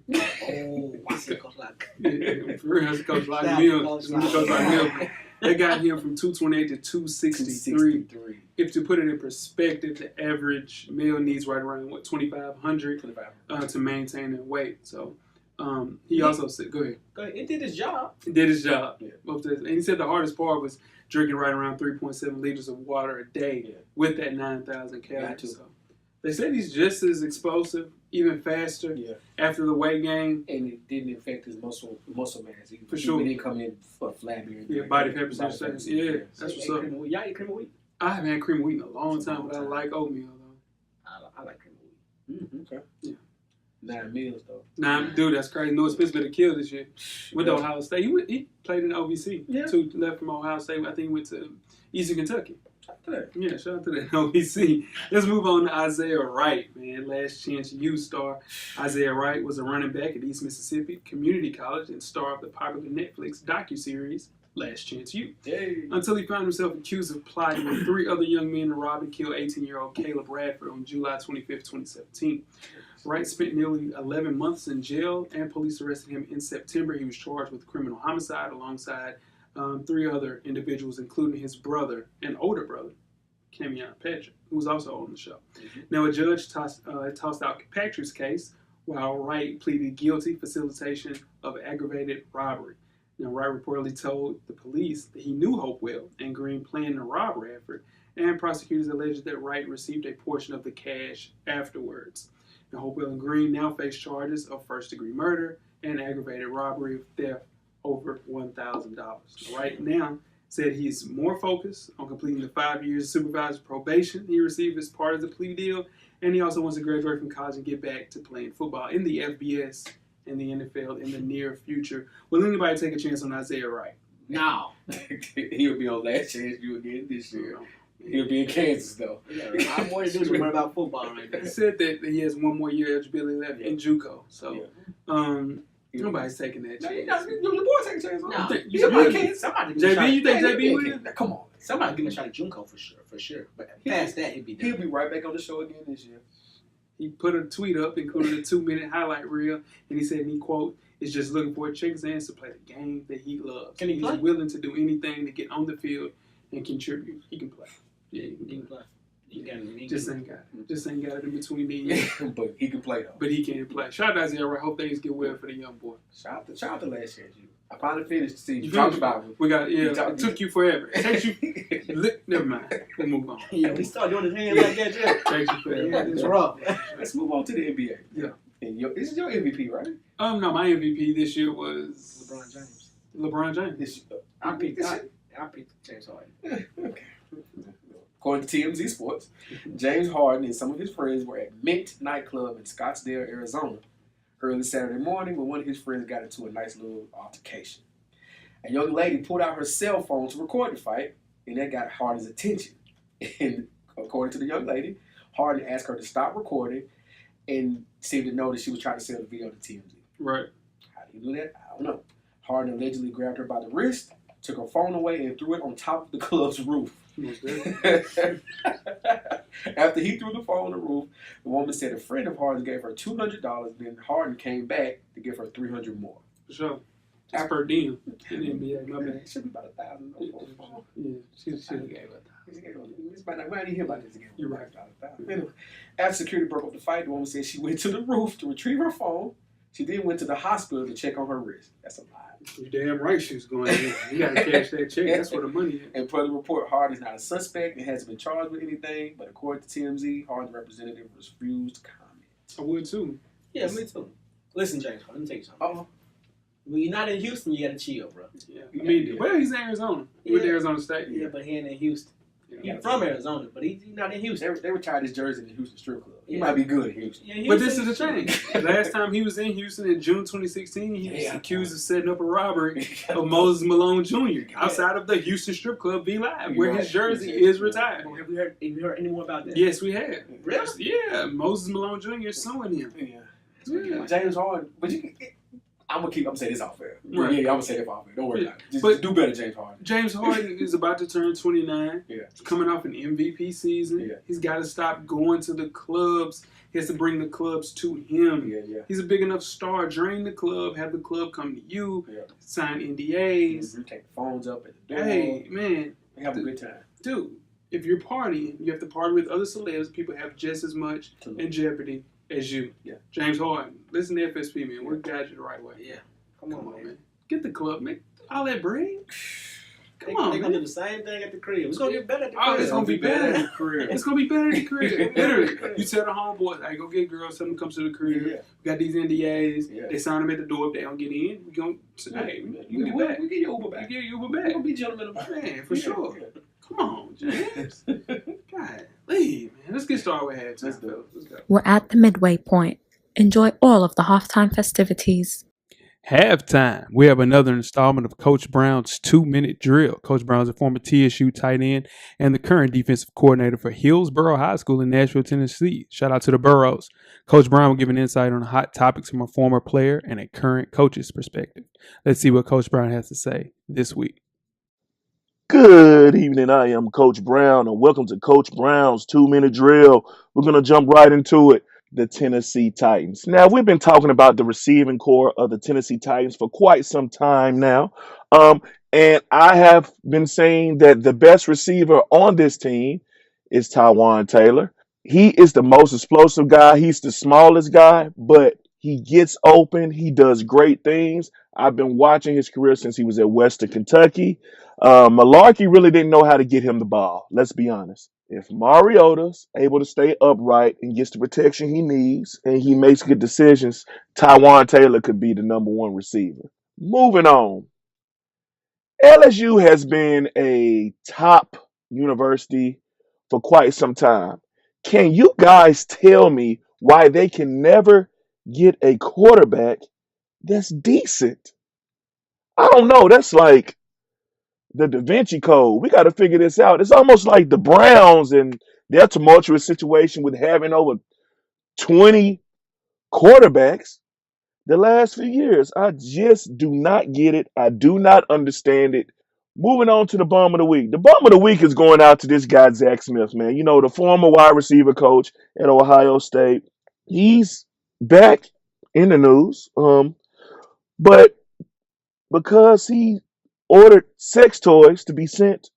S4: Oh, I said Coach Lock.
S2: Yeah, for real, that's Coach a lot of meals. Coach a lot of meals. They got him from 228 to 263. If to put it in perspective, the average male needs right around 2,500 to maintain their weight. So he also said, go ahead.
S4: It did his job.
S2: It did his job.
S3: Yeah.
S2: And he said the hardest part was drinking right around 3.7 liters of water a day with that 9,000 calories. So they said he's just as explosive, even faster after the weight gain.
S3: And it didn't affect his muscle mass.
S2: For sure.
S3: He didn't come in flabby.
S2: Yeah, body fat percentage. Yeah, that's what's up.
S4: Y'all eat cream of wheat?
S2: I haven't had cream of wheat in a long time, but I like oatmeal, though.
S4: I like cream of wheat.
S3: Okay.
S2: Yeah.
S3: 9 meals, though.
S2: Dude, that's crazy. No expense to kill this year. Went to Ohio State. He played in the OVC.
S3: Yeah.
S2: Left from Ohio State. I think he went to Eastern Kentucky.
S3: Shout out to that.
S2: Yeah, shout out to that OVC. Let's move on to Isaiah Wright, man. Last Chance U star. Isaiah Wright was a running back at East Mississippi Community College and star of the popular Netflix docuseries Last Chance U.
S3: Yay.
S2: Until he found himself accused of plotting with 3 other young men to rob and kill 18-year-old Caleb Radford on July 25th, 2017. Wright spent nearly 11 months in jail, and police arrested him in September. He was charged with criminal homicide alongside 3 other individuals, including his brother and older brother, Camion Patrick, who was also on the show. Now, a judge tossed out Patrick's case, while Wright pleaded guilty facilitation of aggravated robbery. Now, Wright reportedly told the police that he knew Hopewell and Green planned to rob Radford, and prosecutors alleged that Wright received a portion of the cash afterwards. Now, Hopewell and Green now face charges of first-degree murder and aggravated robbery of theft over $1,000. Wright now said he's more focused on completing the 5 years of supervised probation he received as part of the plea deal, and he also wants to graduate from college and get back to playing football in the FBS and the NFL in the near future. Will anybody take a chance on Isaiah Wright?
S4: No.
S3: He'll be on Last Chance U again this year. He'll be in Kansas, though.
S4: Yeah, I'm more to do than worry about football right now.
S2: He said that he has 1 more year eligibility left in JUCO. So, nobody's taking that chance.
S3: No, the boy take a chance.
S4: No. Somebody
S2: JB, you think JB will?
S3: Come on.
S4: Somebody give him a shot at JUCO for sure. But past that, he'll be done.
S3: He'll be right back on the show again this year.
S2: He put a tweet up, including a 2-minute highlight reel, and he said, and he quote, is just looking for a chance to play the game that he loves.
S4: Can he play?
S2: He's willing to do anything to get on the field and contribute. He can play. Yeah,
S4: He can play.
S2: Just ain't got it. Just ain't got it in between these.
S3: But he can play, though.
S2: But he can play. Shout out to Isaiah Wright. Hope things get well for the young boy.
S3: Shout out to Last Chance U. I finally finished the season. You talked about it.
S2: We got, it took you forever. It takes you, never mind. We'll move on.
S4: Yeah, we start doing his hand like that, yeah.
S2: Takes you forever.
S4: Yeah, it's rough.
S3: Let's move on to the NBA.
S2: Yeah.
S3: And this is your MVP, right?
S2: No, my MVP this year was
S4: LeBron James.
S2: LeBron James.
S4: I picked James Harden.
S3: Okay. According to TMZ Sports, James Harden and some of his friends were at Mint nightclub in Scottsdale, Arizona, early Saturday morning when one of his friends got into a nice little altercation. A young lady pulled out her cell phone to record the fight, and that got Harden's attention. And according to the young lady, Harden asked her to stop recording and seemed to know that she was trying to sell the video to TMZ.
S2: Right.
S3: How did he do that? I don't know. Harden allegedly grabbed her by the wrist, took her phone away, and threw it on top of the club's roof. After he threw the phone on the roof, the woman said a friend of Harden's gave her $200. Then Harden came back to give her $300 more.
S2: For sure. That's per diem in the NBA. My bad.
S3: It should be about $1,000.
S2: Yeah, she gave her
S3: we didn't hear about this again.
S2: You're right.
S3: Anyway, after security broke up the fight, the woman said she went to the roof to retrieve her phone. She then went to the hospital to check on her wrist. That's a lie.
S2: You damn right she was going in. You got to cash that check. That's where the money is.
S3: And per the report, Harden is not a suspect and hasn't been charged with anything. But according to TMZ, Harden's representative refused to comment.
S2: I would too.
S4: Yeah, me too. Listen, James, let me tell you something. When you're not in Houston, you got to chill, bro.
S2: Yeah. I mean, well, he's in Arizona. He went to Arizona State.
S4: Yeah, but he ain't in Houston. He's from Arizona, but he's not in Houston.
S3: They retired his jersey in the Houston strip club. He might be good in Houston.
S4: Yeah,
S2: but this is the thing. Last time he was in Houston in June 2016, he was accused of setting up a robbery of Moses Malone Jr. outside of the Houston strip club V Live, where his jersey is retired.
S4: Well, have you heard any more about that?
S2: Yes, we have.
S4: Really?
S2: Yeah, Moses Malone Jr. is suing him.
S3: Yeah. James Harden, but I'm gonna say this off air.
S2: Right.
S3: Yeah, I'm gonna say that off air. Don't worry about it. Just do better, James Harden.
S2: James Harden is about to turn 29.
S3: Yeah.
S2: He's coming off an MVP season.
S3: Yeah.
S2: He's got to stop going to the clubs. He has to bring the clubs to him.
S3: Yeah.
S2: He's a big enough star. Drain the club. Have the club come to you. Yeah. Sign NDAs.
S3: Take the phones up at the door.
S2: Hey, man.
S3: Have a good time.
S2: Dude, if you're partying, you have to party with other celebs. People have just as much in jeopardy as you.
S3: Yeah.
S2: James Harden, listen to FSP, man. We'll guide you the right way.
S4: Yeah. Come on, man.
S2: Get the club, man. All that bread. Come on,
S4: They're going to do the same thing at the crib. It's going to get better at the crib.
S2: Oh, it's going to be better at the crib. It's going to be better at the crib. Literally. You tell the homeboys, hey, go get girls, tell them to come to the crib. Yeah. We got these NDAs. Yeah. They sign them at the door. If they don't get in, we going to say, hey, you get back.
S3: We get your Uber back.
S2: We get your Uber back.
S3: We're going to be gentlemen about it.
S2: Man, for sure. Yeah. Come on, James. God, leave, man. Let's get started with halftime. Let's go.
S1: We're at the midway point. Enjoy all of the halftime festivities.
S2: Halftime. We have another installment of Coach Brown's 2-minute drill. Coach Brown's a former TSU tight end and the current defensive coordinator for Hillsborough High School in Nashville, Tennessee. Shout out to the Burrows. Coach Brown will give an insight on hot topics from a former player and a current coach's perspective. Let's see what Coach Brown has to say this week.
S5: Good evening. I am Coach Brown, and welcome to Coach Brown's 2-minute drill. We're going to jump right into it. The Tennessee Titans. Now, we've been talking about the receiving core of the Tennessee Titans for quite some time now. And I have been saying that the best receiver on this team is Taywan Taylor. He is the most explosive guy. He's the smallest guy, but he gets open. He does great things. I've been watching his career since he was at Western Kentucky. Malarkey really didn't know how to get him the ball. Let's be honest. If Mariota's able to stay upright and gets the protection he needs and he makes good decisions, Taywan Taylor could be the number one receiver. Moving on. LSU has been a top university for quite some time. Can you guys tell me why they can never get a quarterback that's decent? I don't know. That's like the Da Vinci Code. We got to figure this out. It's almost like the Browns and their tumultuous situation with having over 20 quarterbacks the last few years. I just do not get it. I do not understand it. Moving on to the bum of the week. The bum of the week is going out to this guy, Zach Smith, man. You know, the former wide receiver coach at Ohio State. He's back in the news. But because he ordered sex toys to be sent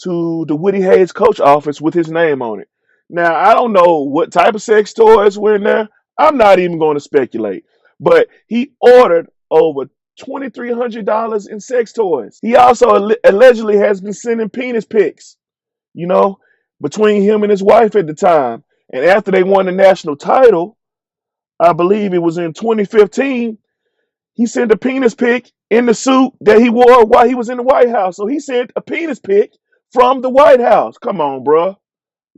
S5: to the Woody Hayes coach office with his name on it. Now, I don't know what type of sex toys were in there. I'm not even going to speculate. But he ordered over $2,300 in sex toys. He also allegedly has been sending penis pics, you know, between him and his wife at the time. And after they won the national title, I believe it was in 2015, he sent a penis pic in the suit that he wore while he was in the White House. So he sent a penis pic from the White House. Come on, bro.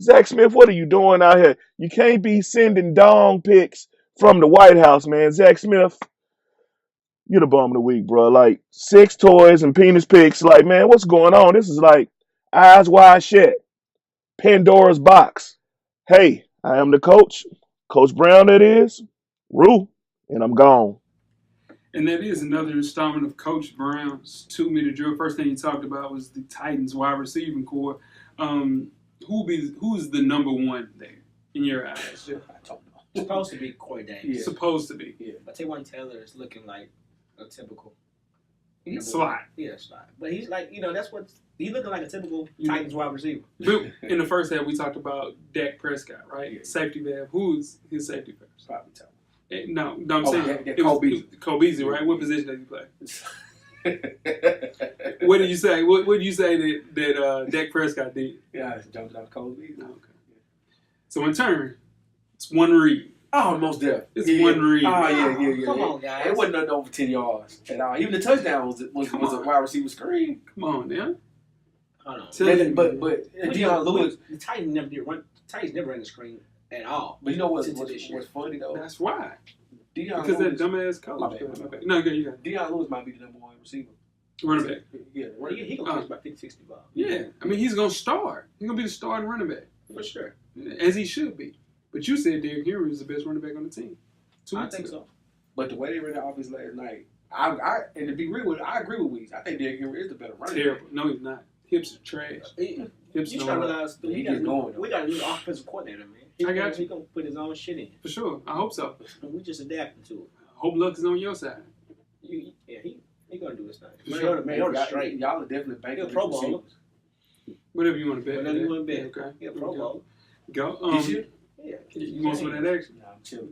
S5: Zach Smith, what are you doing out here? You can't be sending dong pics from the White House, man. Zach Smith, you're the bum of the week, bro. Like, sex toys and penis pics. Like, man, what's going on? This is like eyes wide shut. Pandora's box. Hey, I am the coach. Coach Brown, that is. Rue. And I'm gone.
S2: And that is another installment of Coach Brown's 2-minute drill. First thing he talked about was the Titans wide receiving core. who's the number one there in your eyes?
S3: I don't know.
S4: Supposed to be Corey Davis.
S3: Yeah.
S2: Supposed to be.
S3: Yeah.
S4: But Taywan Taylor is looking like a typical
S2: Slot.
S4: Yeah, slot. But he's like, that's what he's looking like, a typical Titans wide receiver.
S2: In the first half, we talked about Dak Prescott, right?
S3: Yeah.
S2: Safety valve. Who's his safety first?
S3: Probably tell.
S2: No, I'm saying
S3: it was
S2: Cole Beasley, right? What position did he play? What did you say? What did you say that Dak Prescott did?
S3: Yeah, I jumped off Cole Beasley.
S2: Okay. So in turn, it's one read.
S3: Oh, most definitely.
S2: It's one read.
S3: Oh, yeah.
S4: Come on, guys.
S3: It wasn't nothing over 10 yards at all. Even the touchdown was a wide receiver screen.
S2: Come on, now.
S4: Hold on.
S3: But Deion Lewis.
S4: The Titans never did run. The Titans never ran the screen at all.
S3: But you know what's
S4: this year.
S3: funny though?
S2: That's why.
S3: Deion
S2: Because
S3: Lewis,
S2: that dumbass coach.
S3: My bad.
S2: No, you got it.
S3: Deion Lewis might be the number one receiver.
S2: Running back.
S3: Yeah,
S4: He can catch about 50, 60 balls.
S2: Yeah. I mean, he's going to start. He's going to be the starting running back.
S4: For sure.
S2: As he should be. But you said Derrick Henry was the best running back on the team.
S4: I think so.
S3: But the way they ran the offense last night, and to be real with it, I agree with Weez. I think Derrick Henry is the better running
S2: Terrible.
S3: back.
S2: No, he's not. Hips are trash.
S4: You try to realize
S3: He gets going,
S4: we got a new offensive coordinator, man.
S2: I got you.
S4: He's going to put his own shit in.
S2: For sure. I hope so.
S4: And we just adapting to it.
S2: Hope luck is on your side.
S4: He going to do his thing.
S2: For sure.
S3: Y'all
S4: straight.
S3: Y'all are definitely banking
S4: He'll Pro Bowler.
S2: Whatever you want to bet.
S4: Whatever you want to bet.
S2: Okay.
S4: He'll Pro Bowler.
S2: Go.
S3: This year?
S4: Yeah.
S2: You want some of that action?
S3: Nah, I'm chilling.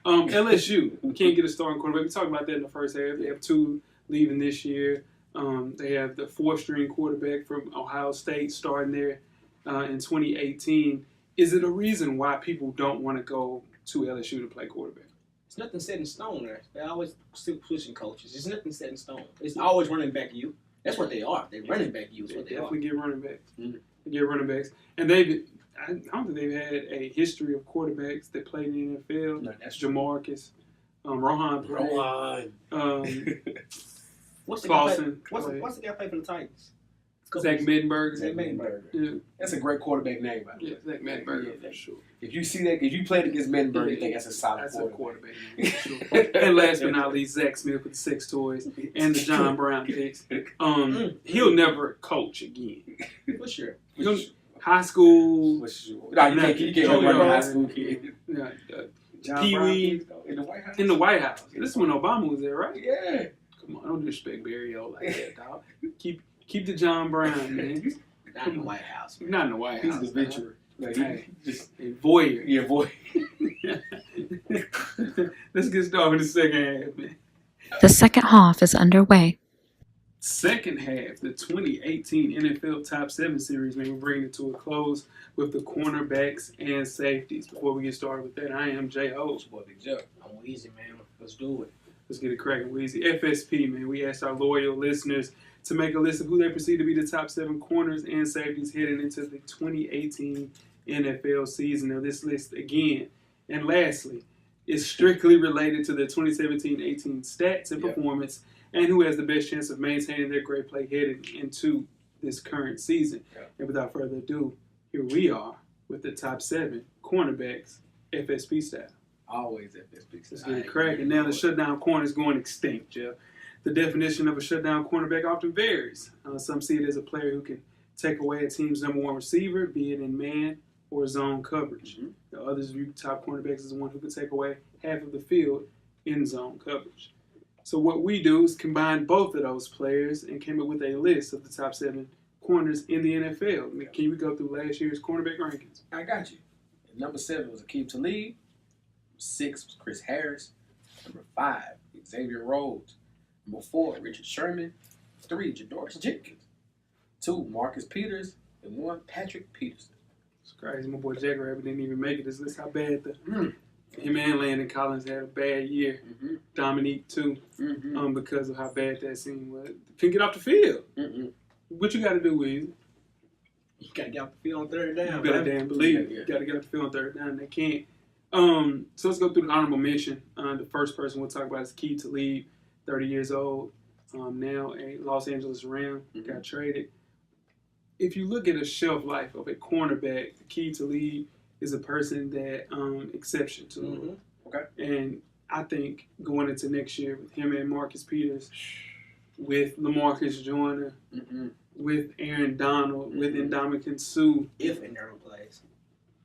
S2: Okay. LSU can't get a starting quarterback. We talked about that in the first half. They have two leaving this year. They have the fourth-string quarterback from Ohio State starting there in 2018. Is it a reason why people don't want to go to LSU to play quarterback?
S4: It's nothing set in stone there. They're always still pushing coaches. It's nothing set in stone. It's always running back you. That's what they are. They're running back you. Is what they
S2: definitely
S4: are.
S2: get running backs.
S3: Mm-hmm.
S2: They get running backs. And I don't think they've had a history of quarterbacks that played in the NFL.
S3: No, that's
S2: Jamarcus, Rohan played.
S4: What's the
S2: Clausen.
S4: What's the guy play for the Titans?
S2: Zach Mettenberger.
S4: Zach Mettenberger.
S2: Yeah.
S3: That's a great quarterback name, by the way.
S2: Yeah, Zach Mettenberger for sure.
S3: If you see that, if you played against Mettenberger, you think that's a solid
S2: That's
S3: quarterback.
S2: a quarterback. For sure. And last but not least, Zach Smith with the 6 toys and the John Brown picks. He'll never coach again.
S4: For sure.
S2: High school.
S3: No, you can't run a high school kid.
S2: Yeah,
S3: Pee Wee
S2: in the
S3: White House.
S2: In the White House. This is when Obama was there, right?
S3: Yeah.
S2: Come on, don't disrespect Barrio like that, dog. Keep the John Brown, man.
S4: Not in the White House.
S2: Not in the White House.
S3: He's the venturer. Like,
S2: just a voyeur.
S3: Yeah, boy.
S2: Let's get started with the second half, man.
S1: The second half is underway.
S2: Second half, the 2018 NFL Top 7 series, man, we're bringing it to a close with the cornerbacks and safeties. Before we get started with that, I am Jay Ho.
S4: I'm Weezy, man. Let's do it.
S2: Let's get it cracking, Weezy. FSP, man, we asked our loyal listeners to make a list of who they perceive to be the top 7 corners and safeties heading into the 2018 NFL season. Now, this list, again, and lastly, is strictly related to the 2017-18 stats and performance, and who has the best chance of maintaining their great play heading into this current season. And without further ado, here we are with the top 7 cornerbacks, FSP style.
S3: Always FSP style.
S2: Let's get it cracking. Now the shutdown corner is going extinct, Jeff. The definition of a shutdown cornerback often varies. Some see it as a player who can take away a team's number one receiver, be it in man or zone coverage. Mm-hmm. Others view top cornerbacks as one who can take away half of the field in zone coverage. So what we do is combine both of those players and came up with a list of the top 7 corners in the NFL. I mean, can we go through last year's cornerback rankings?
S3: I got you. Number 7 was Akeem Talib. 6 was Chris Harris. Number 5, Xavier Rhodes. Number 4, Richard Sherman. 3, Jadarius Jenkins. 2, Marcus Peters. And 1, Patrick Peterson.
S2: It's crazy. My boy Jack Rabbit didn't even make it. This list how bad him and Landon Collins had a bad year. Mm-hmm. Dominique too, because of how bad that scene was. Couldn't get off the field. What you got to do, Weezy?
S4: You got to get off the field on third down.
S2: You better damn believe it. You got to get off the field on third down. They can't. So let's go through the honorable mention. The first person we'll talk about is Akeem Talib, 30 years old, now a Los Angeles Ram, got traded. If you look at a shelf life of a cornerback, Akeem Talib is a person that exception to him.
S3: Okay.
S2: And I think going into next year with him and Marcus Peters, with LaMarcus Joyner, with Aaron Donald, with Ndamukong Suh.
S4: If Aaron plays.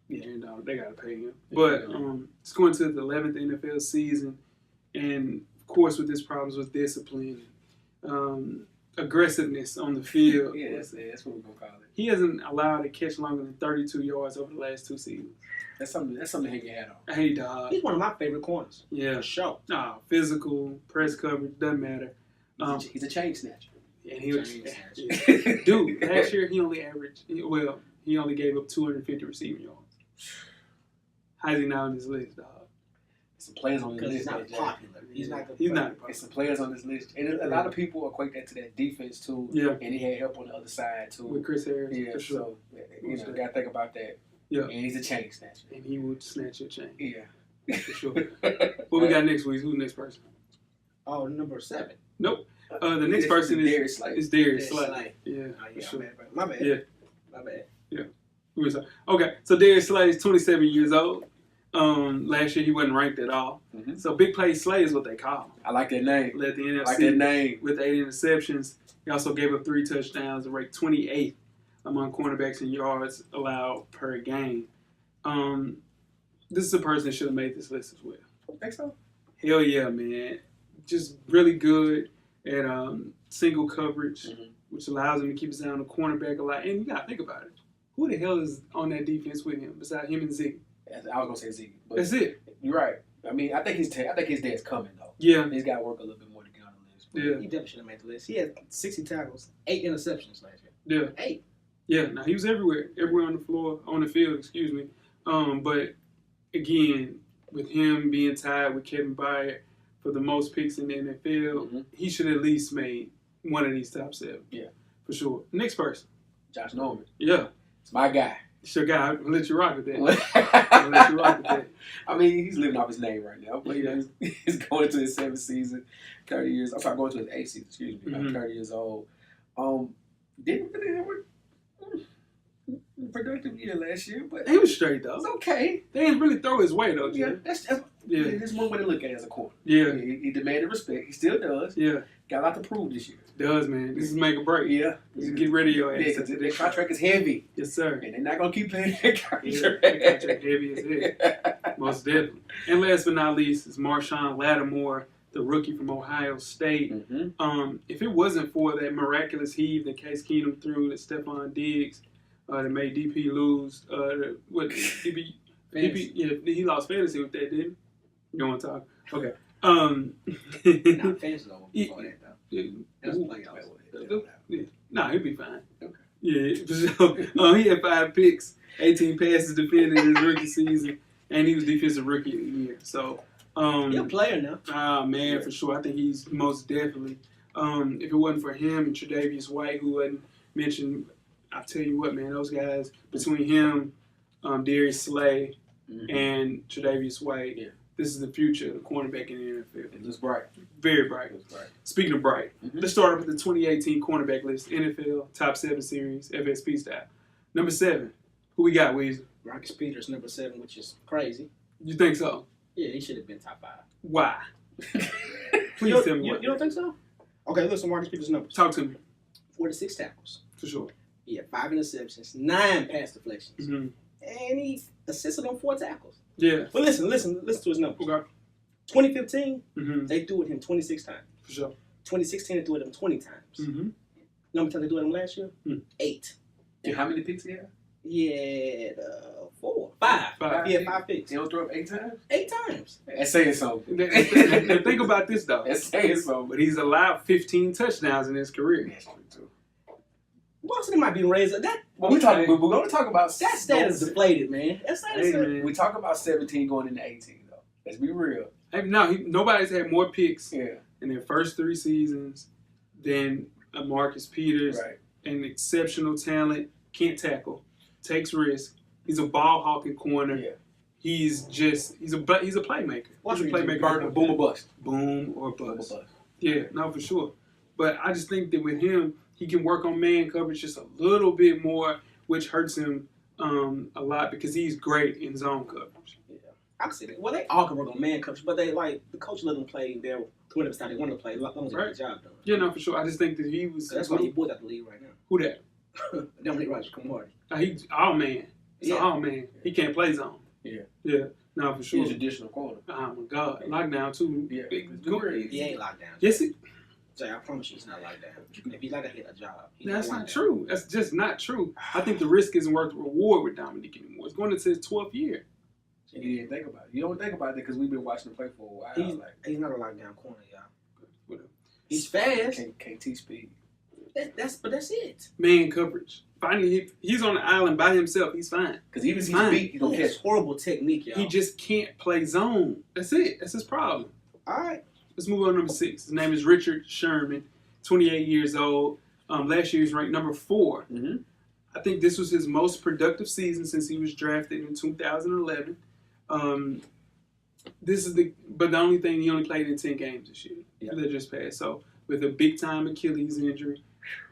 S2: Yeah, Aaron Donald, they got to pay him. But it's going to the 11th NFL season. And, of course, with this problems with discipline, aggressiveness on the field.
S3: Yeah, that's what we're going to call it.
S2: He hasn't allowed a catch longer than 32 yards over the last 2 seasons.
S3: That's something to hang your hat on.
S2: Hey, dog.
S4: He's one of my favorite corners.
S2: Yeah.
S4: For sure.
S2: Nah, physical, press coverage, doesn't matter.
S3: He's a chain snatcher.
S2: And he was, dude, last year he only gave up 250 receiving yards. How's he not on this list, dog?
S3: Some players on this list.
S4: He's not popular. He's not
S2: popular.
S3: It's some players on this list. And a lot of people equate that to that defense, too.
S2: Yeah.
S3: And he had help on the other side, too.
S2: With Chris Harris.
S3: Yeah,
S2: for sure.
S3: so, you got to think about that.
S2: Yeah.
S3: And he's a chain snatcher.
S2: And he would snatch your chain.
S3: Yeah.
S2: For sure. What we got next week? Who's the next person?
S4: Oh, number 7.
S2: Nope. The next person
S3: Darius Slay.
S2: is Darius Slay. Yeah.
S4: Oh, yeah,
S2: sure.
S4: My bad.
S2: Yeah.
S4: My bad.
S2: Yeah. Okay, so Darius Slay is 27 years old. Last year he wasn't ranked at all.
S3: Mm-hmm.
S2: So Big Play Slay is what they call him.
S3: I like that name.
S2: Led the NFC
S3: I like that name.
S2: with 8 interceptions. He also gave up 3 touchdowns and ranked 28th among cornerbacks in yards allowed per game. This is a person that should have made this list as well.
S3: I think so.
S2: Hell yeah, man. Just really good at single coverage, which allows him to keep his eye on the cornerback a lot. And you got to think about it. Who the hell is on that defense with him besides him and Zeke?
S3: I was going to say Zeke. But
S2: That's it.
S3: You're right. I mean, I think his day's coming, though.
S2: Yeah.
S3: He's got to work a little bit more to get on the list.
S2: Yeah.
S4: He definitely should have made the list. He had 60 tackles, 8 interceptions last year.
S2: Yeah.
S4: 8.
S2: Yeah. Now, he was everywhere on the field, excuse me. But, again, with him being tied with Kevin Byard for the most picks in the NFL, he should at least made one of these top 7.
S3: Yeah.
S2: For sure. Next person.
S3: Josh Norman.
S2: Yeah.
S3: It's my guy.
S2: It's your guy. I'll let you rock with that. I'll let you rock with that.
S3: I mean, he's living off his name right now. But, he's going into his 7th season, 30 years. I'm sorry, going to his 8th season, excuse me. 30 years old. Didn't really have a productive year last year, but
S2: He was straight, though.
S3: it's okay.
S2: They didn't really throw his way, though,
S3: Yeah,
S2: Jay.
S3: that's one way to look at it as a corner.
S2: Yeah.
S3: He demanded respect. He still does.
S2: Yeah.
S3: Got a lot to prove this year.
S2: Does, man. This is make or break.
S3: Yeah.
S2: You get rid of your ass.
S3: Yeah, because their contract is heavy.
S2: Yes, sir.
S3: And they're not going to keep paying that contract.
S2: Yeah, that contract heavy as hell. Most definitely. And last but not least is Marshawn Lattimore, the rookie from Ohio State. If it wasn't for that miraculous heave that Case Keenum threw to Stephon Diggs that made DP lose, he lost fantasy with that, didn't he? You don't want to talk? Okay.
S4: Not fantasy over before that, though. That's playoffs.
S2: Nah, he'll be fine.
S3: Okay.
S2: Yeah, for sure. He had 5 picks, 18 passes defended in his rookie season, and he was defensive rookie of the year. So,
S4: He's a player now.
S2: Ah, man, for sure. I think he's most definitely. If it wasn't for him and Tre'Davious White, who wasn't mentioned, I'll tell you what, man, those guys, between him, Darius Slay, and Tre'Davious White, this is the future of the cornerback in the NFL.
S3: It looks bright.
S2: Very bright. Speaking of bright, let's start off with the 2018 cornerback list, NFL Top 7 Series, FSP style. Number 7, who we got, Weezy?
S4: Marcus Peters, number 7, which is crazy.
S2: You think so?
S4: Yeah, he should have been top 5.
S2: Why? Please tell me why.
S4: You don't think so? Okay, listen, Marcus Peters' numbers.
S2: Talk to me.
S4: 46 tackles.
S2: For sure.
S4: He had 5 interceptions, 9 pass deflections.
S2: Mm-hmm.
S4: And he assisted on 4 tackles.
S2: Yeah.
S4: But listen to his numbers.
S2: Okay.
S4: 2015, they threw at him 26 times.
S2: For sure.
S4: 2016, they threw at him 20 times.
S2: Mm-hmm.
S4: Number time they threw at him last year? 8.
S3: And how many picks he had?
S4: He had 5. He had 5 picks.
S3: He don't throw up 8 times?
S4: 8 times.
S3: That's saying something.
S2: Now think about this, though.
S3: That's saying something.
S2: But he's allowed 15 touchdowns in his career.
S3: That's true, too.
S4: Well, so they might be raised.
S3: We're going to talk about
S4: that stat is deflated, man. That stat is
S2: man.
S3: We talk about 17 going into 18, though. Let's be real.
S2: No, nobody's had more picks
S3: Yeah.
S2: in their first 3 seasons than Marcus Peters.
S3: Right.
S2: An exceptional talent, can't tackle, takes risk. He's a ball hawking corner.
S3: Yeah.
S2: He's a playmaker.
S4: What's
S2: He's a playmaker.
S3: Burn, boom or bust.
S2: Boom or
S3: Boom or
S2: bust.
S3: bust.
S2: Yeah, no, for sure. But I just think that with him, he can work on man coverage just a little bit more, which hurts him a lot because he's great in zone coverage.
S4: Yeah, I can see that. Well, they all can work on man coverage, but they the coach let them play their whatever style they want to play, as long as they get the job done.
S2: Yeah, no, for sure. I just think that he was.
S4: That's why he boys out the league right now.
S2: Who that?
S4: Dominic Rodgers-Cromartie.
S2: He's all man. All man. He can't play zone. Yeah. No, for sure.
S3: He's a traditional corner.
S2: Oh my God. Lockdown too.
S3: Yeah.
S4: He ain't locked down.
S2: Yes, he.
S4: Jay, I promise you he's not locked down. If he's locked down, he had a job.
S2: That's not true. That's just not true. I think the risk isn't worth the reward with Dominic anymore. It's going into his 12th year.
S3: You didn't think about it. You don't think about it because we've been watching him play for a while.
S4: He's not a lockdown corner, y'all.
S2: Whatever.
S4: He's fast.
S3: KT speed.
S4: That's it.
S2: Man coverage. Finally, he's on the island by himself. He's fine.
S3: Because even if he's beat, he don't catch.
S4: Horrible technique, y'all.
S2: He just can't play zone. That's it. That's his problem.
S4: All right.
S2: Let's move on to number 6. His name is Richard Sherman, 28 years old. Last year he was ranked number 4.
S3: Mm-hmm.
S2: I think this was his most productive season since he was drafted in 2011. But the only thing, he only played in 10 games this year.
S3: Yeah.
S2: That just passed. So with a big time Achilles injury,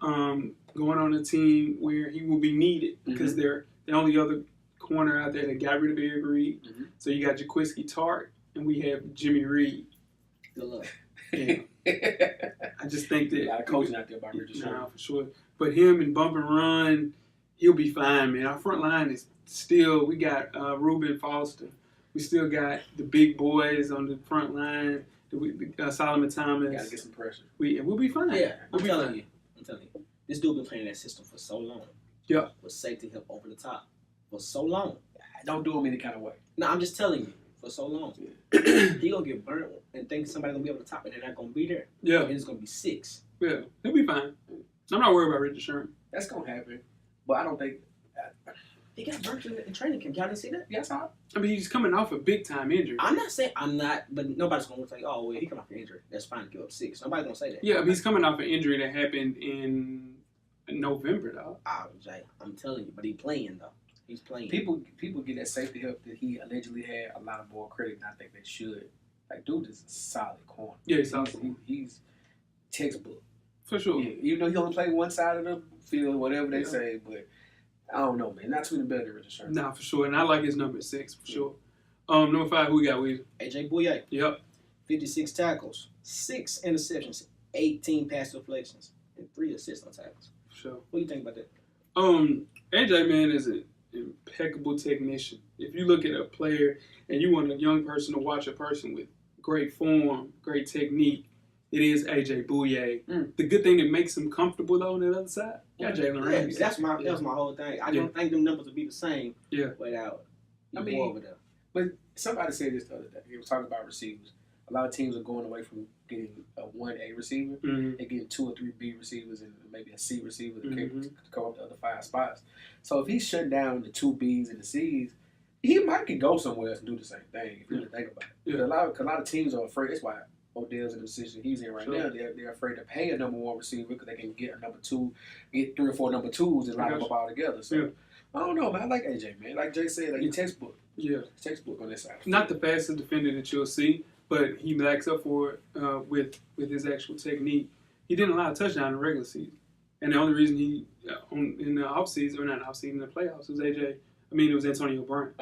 S2: going on a team where he will be needed because they're the only other corner out there that got rid of Eric Reed. Mm-hmm. So you got Jaquiski Tartt and we have Jimmy Reed.
S4: Good luck.
S2: Yeah. I just think that
S3: a lot of coaching out there by Richard Sherman.
S2: Nah, for sure. But him and bump and run, he'll be fine, man. Our front line is still, we got Reuben Foster. We still got the big boys on the front line. Solomon Thomas.
S3: Gotta get some pressure.
S2: We'll be fine.
S4: Yeah,
S2: I'm
S4: telling you. This dude been playing that system for so long.
S2: Yeah.
S4: With safety help over the top for so long.
S3: Don't do him any kind of way.
S4: No, I'm just telling you. For so long. He gonna get burnt and think somebody's gonna be over the top and they're not gonna be there.
S2: Yeah.
S4: And it's gonna be 6.
S2: Yeah. He'll be fine. I'm not worried about Richard Sherman.
S3: That's gonna happen. But I don't think
S4: he got burnt in training camp. Y'all didn't see that?
S3: Yes,
S2: I mean, he's coming off a big time injury.
S4: I'm not saying I'm not, but nobody's gonna say, oh well, he come off an injury. That's fine to give up 6. Nobody's gonna say that.
S2: Yeah, but he's coming off an injury that happened in November though.
S4: Oh, Jay, I'm telling you, but he's playing though. He's playing.
S3: People get that safety help that he allegedly had a lot more credit than I think they should. Like, dude is a solid corner.
S2: Yeah, he's solid.
S3: He's textbook.
S2: For sure.
S3: Yeah, even though he only played one side of the field, whatever they say, but I don't know, man. Not too many better than Richard Sherman.
S2: Nah, for sure. And I like his number 6, for sure. Number 5, who we got with?
S4: AJ Bouye.
S2: Yep.
S4: 56 tackles, 6 interceptions, 18 pass deflections, and 3 assists on tackles.
S2: For sure.
S4: What do you think about that?
S2: AJ, man, is an impeccable technician. If you look at a player and you want a young person to watch a person with great form, great technique, it is AJ Bouye. The good thing that makes him comfortable though on the other side, got Jalen Ramsey.
S4: That was my whole thing. I don't think them numbers would be the same without over there.
S3: But somebody said this the other day. He was talking about receivers. A lot of teams are going away from getting a 1A receiver and getting 2 or 3 B receivers and maybe a C receiver that can come up the other 5 spots. So if he's shutting down the 2 Bs and the Cs, he might can go somewhere else and do the same thing if you really think about it. Yeah. A lot of teams are afraid. That's why Odell's in the position he's in right now. They're afraid to pay a number 1 receiver because they can get a number 2, get 3 or 4 number 2s and line them up all together. So I don't know, man. I like AJ, man. Like Jay said, like your textbook.
S2: Yeah.
S3: Textbook on this side.
S2: Not the fastest defender that you'll see, but he backs up for it with his actual technique. He didn't allow a touchdown in the regular season. And the only reason he, in the offseason, or not offseason, in the playoffs, was it was Antonio Brown.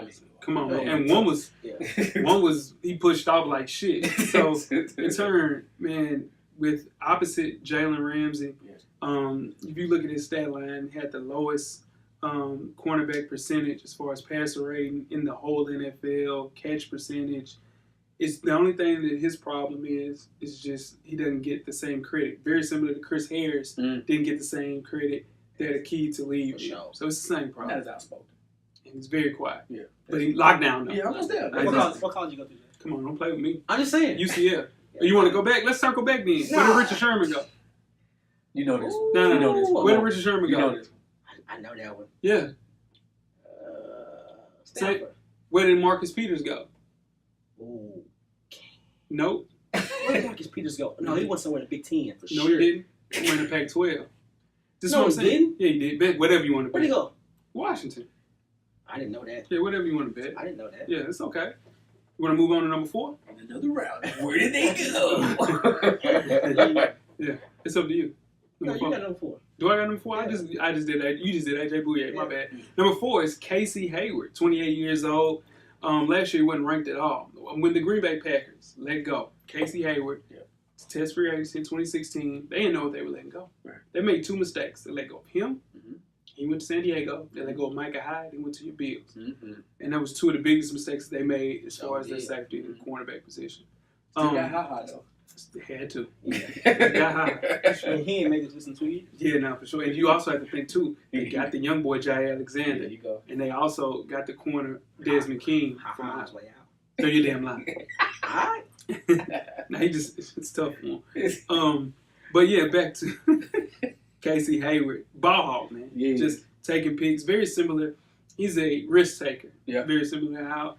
S2: Come on, man. And one was, he pushed off like shit. So, in turn, man, with opposite Jalen Ramsey, if you look at his stat line, he had the lowest cornerback percentage as far as passer rating in the whole NFL, catch percentage. It's the only thing that his problem is just he doesn't get the same credit. Very similar to Chris Harris, didn't get the same credit that a key to leave.
S4: Sure.
S2: So it's the same problem.
S3: That is outspoken.
S2: And he's very quiet.
S3: Yeah.
S2: But he locked down though.
S3: Yeah, almost there.
S4: What college you go to?
S2: Come on, don't play with me.
S4: I'm just saying.
S2: UCF. You want to go back? Let's circle back then. Where did Richard Sherman go?
S3: You know this.
S2: No.
S3: You know this.
S2: Where did Richard Sherman go?
S3: You know this.
S4: I know that one.
S2: Yeah.
S4: Stanford.
S2: Where did Marcus Peters go?
S4: Ooh.
S2: Nope.
S4: Where did Marcus Peters go? No, he went somewhere in the Big Ten for sure.
S2: No, he didn't. He went to Pac-12. This is
S4: No,
S2: what I'm
S4: he
S2: saying.
S4: didn't?
S2: Yeah, he did. Bet whatever you want to bet.
S4: Where'd he go?
S2: Washington.
S4: I didn't know that.
S2: Yeah, whatever you want to bet.
S4: I didn't know that.
S2: Yeah, it's okay. You want to move on to number 4?
S3: Another round. Where did they go?
S2: Yeah, it's up to you.
S4: No, you got number 4.
S2: Do I got number 4?
S4: Yeah.
S2: I just did that. You just did AJ Bouye. My bad. Number 4 is Casey Hayward, 28 years old. Last year he wasn't ranked at all. When the Green Bay Packers let go, Casey Hayward test free agency in 2016. They didn't know what they were letting go.
S3: Right.
S2: They made two mistakes. They let go of him.
S3: Mm-hmm.
S2: He went to San Diego. They let go of Micah Hyde. He went to your Bills.
S3: Mm-hmm.
S2: And that was two of the biggest mistakes they made as far as their safety and cornerback position.
S3: Still got high though.
S2: They had to.
S4: Yeah.
S2: Got high.
S4: And he ain't made it just in 2 years.
S2: Yeah, no, for sure. And you also have to think, too, they got the young boy, Jay Alexander.
S3: There you go.
S2: And they also got the corner, Desmond King. From
S4: His way out.
S2: No, you're damn lying.
S4: All right.
S2: Now he just, it's tough for him. But yeah, back to Casey Hayward. Ball hawk, man.
S3: Yeah.
S2: Just taking picks. Very similar. He's a risk taker.
S3: Yeah.
S2: Very similar to how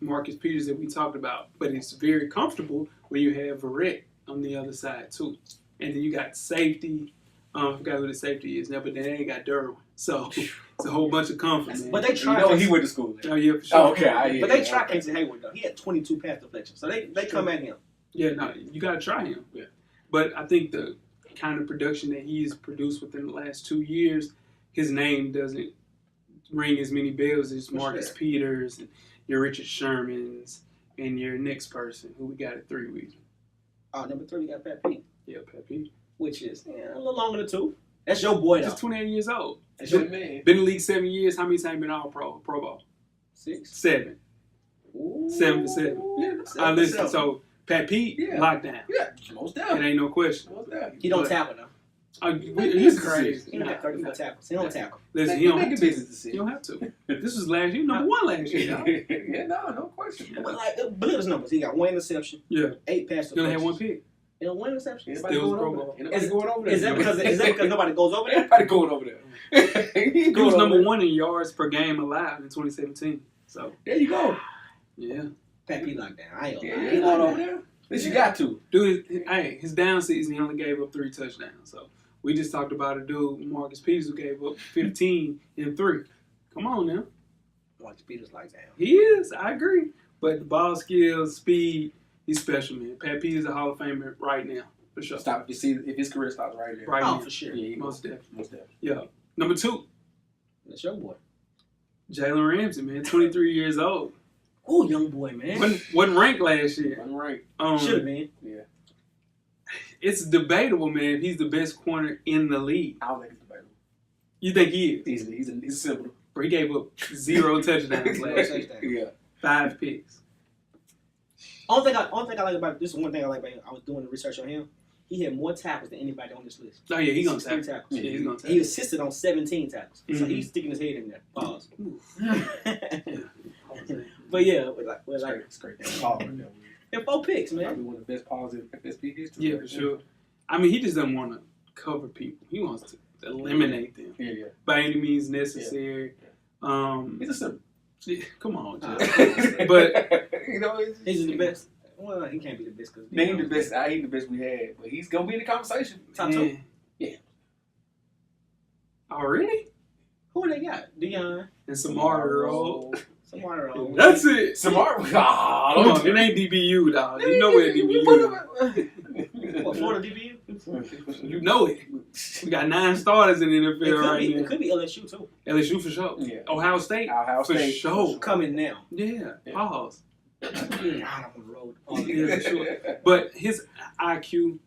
S2: Marcus Peters that we talked about. But it's very comfortable when you have Verrett on the other side, too. And then you got safety. I forgot who the safety is now, but then they ain't got Derwin. So it's a whole bunch of comfort, man.
S4: But they tried.
S3: You know he went to school there.
S2: Oh, yeah, for sure.
S3: Oh, okay.
S4: But they tried Casey Hayward, though. He had 22 pass deflections. So they come at him.
S2: Yeah, no, you got to try him.
S3: Yeah.
S2: But I think the kind of production that he's produced within the last 2 years, his name doesn't ring as many bells as Marcus Peters and your Richard Shermans and your next person who we got at 3 weeks.
S4: Number 3, we got Pat Pete.
S2: Yeah, Pat Pete.
S4: Which is a little longer than 2. That's your boy, though.
S2: He's 28 years old.
S3: That's your man.
S2: Been in the league 7 years. How many times been all pro ball?
S4: 6.
S2: 7.
S4: Ooh.
S2: 7 for 7.
S3: Yeah,
S2: Listen, so Pat Pete, lockdown.
S3: Yeah, most definitely.
S2: It ain't no question.
S3: Most definitely.
S4: He don't tackle, though.
S2: He's crazy.
S4: He don't have 34 tackles. He don't tackle.
S2: Listen, he don't have to.
S3: business
S2: You don't have to. This was last year. Number 1 last year, y'all.
S3: Yeah, no question.
S4: But look at his numbers. He got 1 interception.
S2: Yeah.
S4: 8 pass
S2: He only had
S4: deflections.
S2: 1 pick.
S4: You know, 1 interception.
S3: Anybody
S2: Still
S3: going
S2: Pro
S3: over
S2: Bowl.
S3: there? Anybody going over there?
S4: Is that because nobody goes over there?
S3: Everybody going over there.
S2: He was number 1 in yards per game alive in 2017. So
S3: There you go.
S2: yeah,
S4: Pat Pete locked down. I ain't gonna
S3: Yeah,
S4: lie.
S3: you
S4: He
S3: going
S4: locked
S3: over
S4: down.
S3: there? At least you got to.
S2: dude. His down season he only gave up 3 touchdowns. So we just talked about a dude, Marcus Peters, who gave up 15 in 3. Come on now,
S4: Marcus Peters locked down.
S2: he is. I agree. But the ball skills, speed, he's special, man. Pat Peters is a Hall of Famer right now for sure.
S3: Stop. You see, if his career stops right there.
S2: Right
S4: Oh,
S2: now.
S4: for sure.
S3: Yeah,
S2: Most definitely.
S3: Most definitely.
S2: Yeah. Number 2,
S4: That's your boy.
S2: Jalen Ramsey, man, 23 years old.
S4: Oh, young boy, man.
S2: Wasn't ranked last year.
S3: I'm right.
S4: Should have been.
S3: Yeah.
S2: It's debatable, man, if he's the best corner in the league.
S3: I don't think it's debatable.
S2: You think he is?
S3: Easily. He's a simple.
S2: Bro, he gave up 0 touchdowns last year.
S3: Yeah.
S2: 5 picks.
S4: Only thing I like about this is one thing I like about him. I was doing the research on him. He had more tackles than anybody on this list.
S2: Oh, yeah, he's going to
S4: 16
S2: tackle.
S4: tackles.
S2: Yeah, he's going to
S4: He
S2: tackle.
S4: assisted on 17 tackles. So
S2: Mhm.
S4: he's sticking his head in there. Pause. But yeah,
S3: It's great. That's all right there.
S4: and 4 picks, man.
S3: Probably one of the best pauses in FSP history.
S2: Yeah, for sure. I mean, he just doesn't want to cover people. He wants to eliminate them
S3: Yeah.
S2: by any means necessary.
S3: He's a simple.
S2: Yeah, come on, Jeff. But
S3: you know,
S4: He's the best. Well, he can't be the best because
S3: He ain't the best. I ain't the best we had, but he's gonna be in the conversation.
S4: top 2.
S3: Yeah.
S2: Already?
S4: Who they got? Deion.
S2: And Samara Earl.
S4: Samara.
S2: That's it.
S3: Samara.
S2: Come on, it ain't DBU, dog. You know where DBU.
S4: What, Florida DBU?
S2: You know it. We got 9 starters in the NFL right
S4: It
S2: now.
S4: could be LSU too.
S2: LSU for sure.
S3: Yeah.
S2: Ohio State.
S3: Ohio
S2: For
S3: State.
S2: sure.
S4: Coming now.
S2: Yeah. Pause.
S4: I don't want to road.
S2: Yeah, for sure. But his IQ,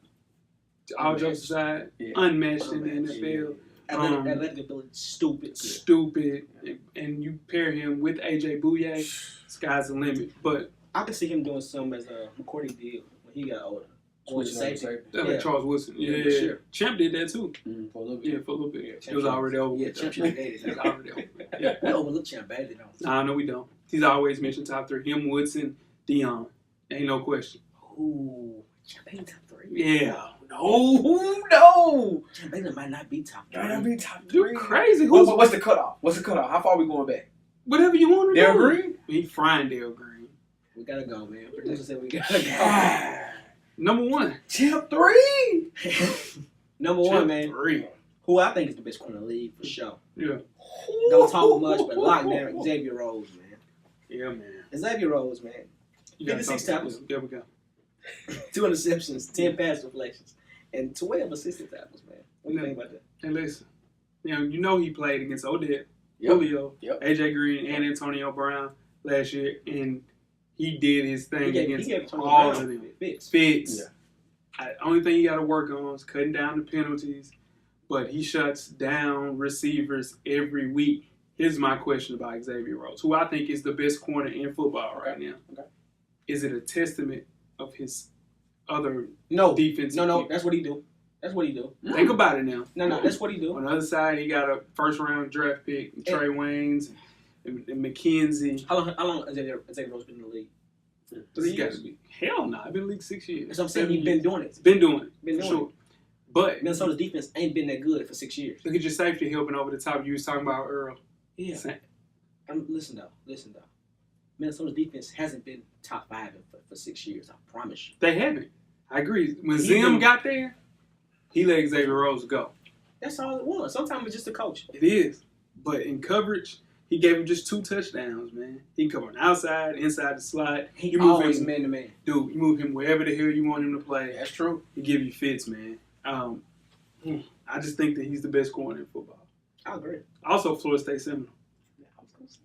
S2: all jokes aside,
S3: Yeah.
S2: unmatched in the NFL.
S4: Athletic ability, stupid.
S2: Stupid. And you pair him with AJ Bouye, sky's the limit. But
S4: I could see him doing some as McCourty did when he got older.
S3: Switching over
S4: Safety.
S3: safety.
S2: like
S4: Yeah.
S2: Charles Wilson.
S4: Yeah,
S2: Yeah,
S4: for sure.
S2: Champ did that too.
S3: For a little bit.
S2: Yeah, for a little bit.
S3: Yeah,
S2: It was already over.
S4: Yeah,
S2: with, though.
S4: Champ should have dated
S2: It was
S4: that.
S2: already over. Yeah.
S4: We overlook Champ badly though.
S2: Nah, no, we don't. He's always mentioned top 3. Him, Woodson, Deion. Ain't no question.
S4: Ooh, Champ Bailey top 3.
S2: Yeah.
S3: No.
S4: Champ Bailey might not be top 3.
S3: Gotta be top
S2: You
S3: 3.
S2: crazy.
S3: What's the cutoff? What's the cutoff? How far are we going back?
S2: Whatever you want to
S3: Dale
S2: do.
S3: Green?
S2: He frying Dale Green.
S4: We gotta go, man. Producer said we gotta go.
S2: Number 1.
S3: Champ 3.
S4: Number 1, man.
S2: 3.
S4: Who I think is the best corner in the league for sure.
S2: Yeah.
S4: Don't talk much, but lock down Xavier Rose, man.
S2: Yeah, man.
S4: Xavier Rose, man.
S2: You gotta
S4: 56
S2: talk-
S4: tackles.
S2: There we go.
S4: 2 interceptions, 10 pass deflections, and 12 assisted tackles, man. What do you think about that?
S2: Hey, listen. You know he played against Odell,
S3: Yep.
S2: Julio,
S3: Yep.
S2: AJ Green, and Antonio Brown last year, and he did his thing
S4: He
S2: against
S4: gave Tony
S2: all of
S4: Brown
S2: them.
S4: fits.
S2: Fitz.
S3: Yeah.
S2: Only thing you got to work on is cutting down the penalties, but he shuts down receivers every week. Here's my question about Xavier Rhodes, who I think is the best corner in football right now. Okay. Is it a testament of his other defense?
S4: No, that's what he do. That's what he do.
S2: Think about it now.
S4: No, that's what he do.
S2: On the other side, he got a first-round draft pick, Trey Waynes, and McKenzie.
S4: How long has Xavier Rhodes been in the league?
S2: 3 years? Hell no. I've been in the league 6 years.
S4: That's what I'm saying. He's been doing it.
S2: Been doing it. Sure. But
S4: Minnesota's defense ain't been that good for 6 years.
S2: Look at your safety helping over the top. You was talking about Earl.
S4: Yeah. Listen though. Minnesota's defense hasn't been top 5 for 6 years. I promise you.
S2: They haven't. I agree. When Zim got there, he let Xavier Rhodes go.
S4: That's all it was. Sometimes it's just a coach.
S2: It is. But in coverage, he gave him just 2 touchdowns, man. He can cover on the outside, inside the slot.
S4: He always man-to-man.
S2: Dude, you move him wherever the hell you want him to play.
S4: That's true.
S2: He give you fits, man. I just think that he's the best corner in football.
S4: I agree.
S2: Also, Florida State Seminole.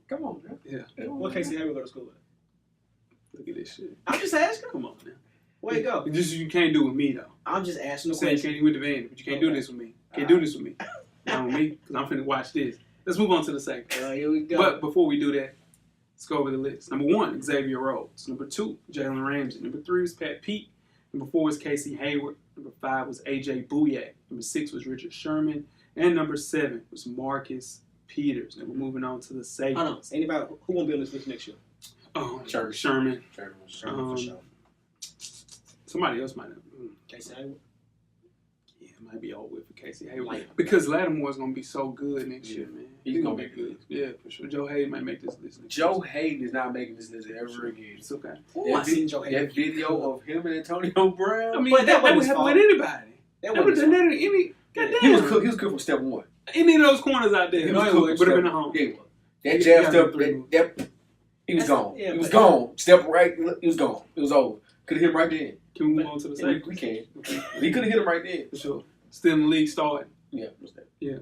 S4: Come on, man.
S2: Yeah.
S4: What Casey Hayward go to school at?
S2: Look at this shit.
S4: I'm just asking.
S2: Come on, man.
S4: Where you go?
S2: You can't do it with me, though.
S4: I'm just asking the
S2: question. You can't do it with the van, but you can't do this with me. Can't do this with me. Not with me, because I'm finna watch this. Let's move on to the second.
S4: Here we go.
S2: But before we do that, let's go over the list. Number 1, Xavier Rhodes. Number 2, Jalen Ramsey. Number 3 was Pat Pete. Number 4 was Casey Hayward. Number 5 was A.J. Bouyak. Number 6 was Richard Sherman. And number 7 was Marcus Peters. And we're moving on to the safeties.
S4: Hold on. Anybody who won't be on this list next year?
S2: Sherman.
S4: For sure.
S2: Somebody else might have.
S4: Casey Hayward?
S2: Yeah, it might be all with for Casey Hayward. Because Lattimore's going to be so good next year, man.
S3: He's going to be good.
S2: Yeah, for sure. Joe Hayden might make this list.
S3: Joe Hayden is not making this list ever again.
S2: It's okay.
S3: That video of him and Antonio Brown.
S2: I mean, that would happen with anybody. That would have done that in any. Goddamn.
S3: He was good from step 1.
S2: Any of those corners out there, would have been a home.
S3: Yeah, that jab step, he was gone. He was gone. Step right, he was gone. It was over. Could have hit him right then.
S2: Can we move on to the second?
S3: We can. He could have hit him right then.
S2: For sure. Still in the league starting.
S3: Yeah. What's that?
S2: Yeah.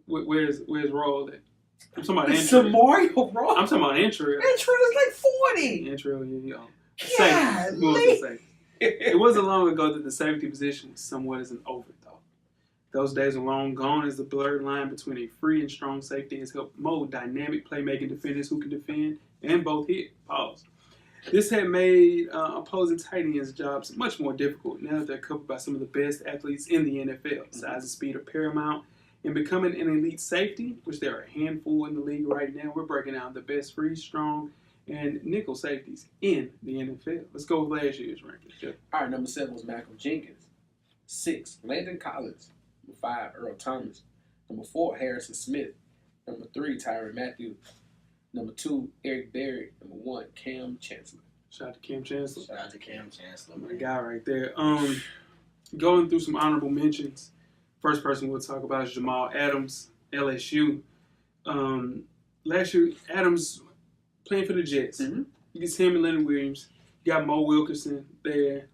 S2: Where's Roll at? I'm talking about
S3: It's Mario Roll.
S2: I'm talking about Antrell.
S3: Antrell is like 40.
S2: Antrell, yeah. It wasn't long ago that the safety position was somewhat as an overthought. Those days are long gone as the blurred line between a free and strong safety has helped mold dynamic playmaking defenders who can defend and both hit. Pause. This had made opposing tight ends' jobs much more difficult now that they're covered by some of the best athletes in the NFL. Size and speed are paramount. In becoming an elite safety, which there are a handful in the league right now, we're breaking down the best free, strong, and nickel safeties in the NFL. Let's go with last year's rankings, Jeff.
S3: All right, number 7 was Malcolm Jenkins. 6, Landon Collins. Number 5, Earl Thomas. Number 4, Harrison Smith. Number 3, Tyrann Mathieu. Number 2, Eric Berry. Number 1, Cam Chancellor.
S2: Shout out to Cam Chancellor.
S4: Shout out to Cam Chancellor,
S2: my guy right there. Going through some honorable mentions. First person we'll talk about is Jamal Adams, LSU. Last year, Adams playing for the Jets. Mm-hmm. You get him and Leonard Williams. You got Mo Wilkerson there.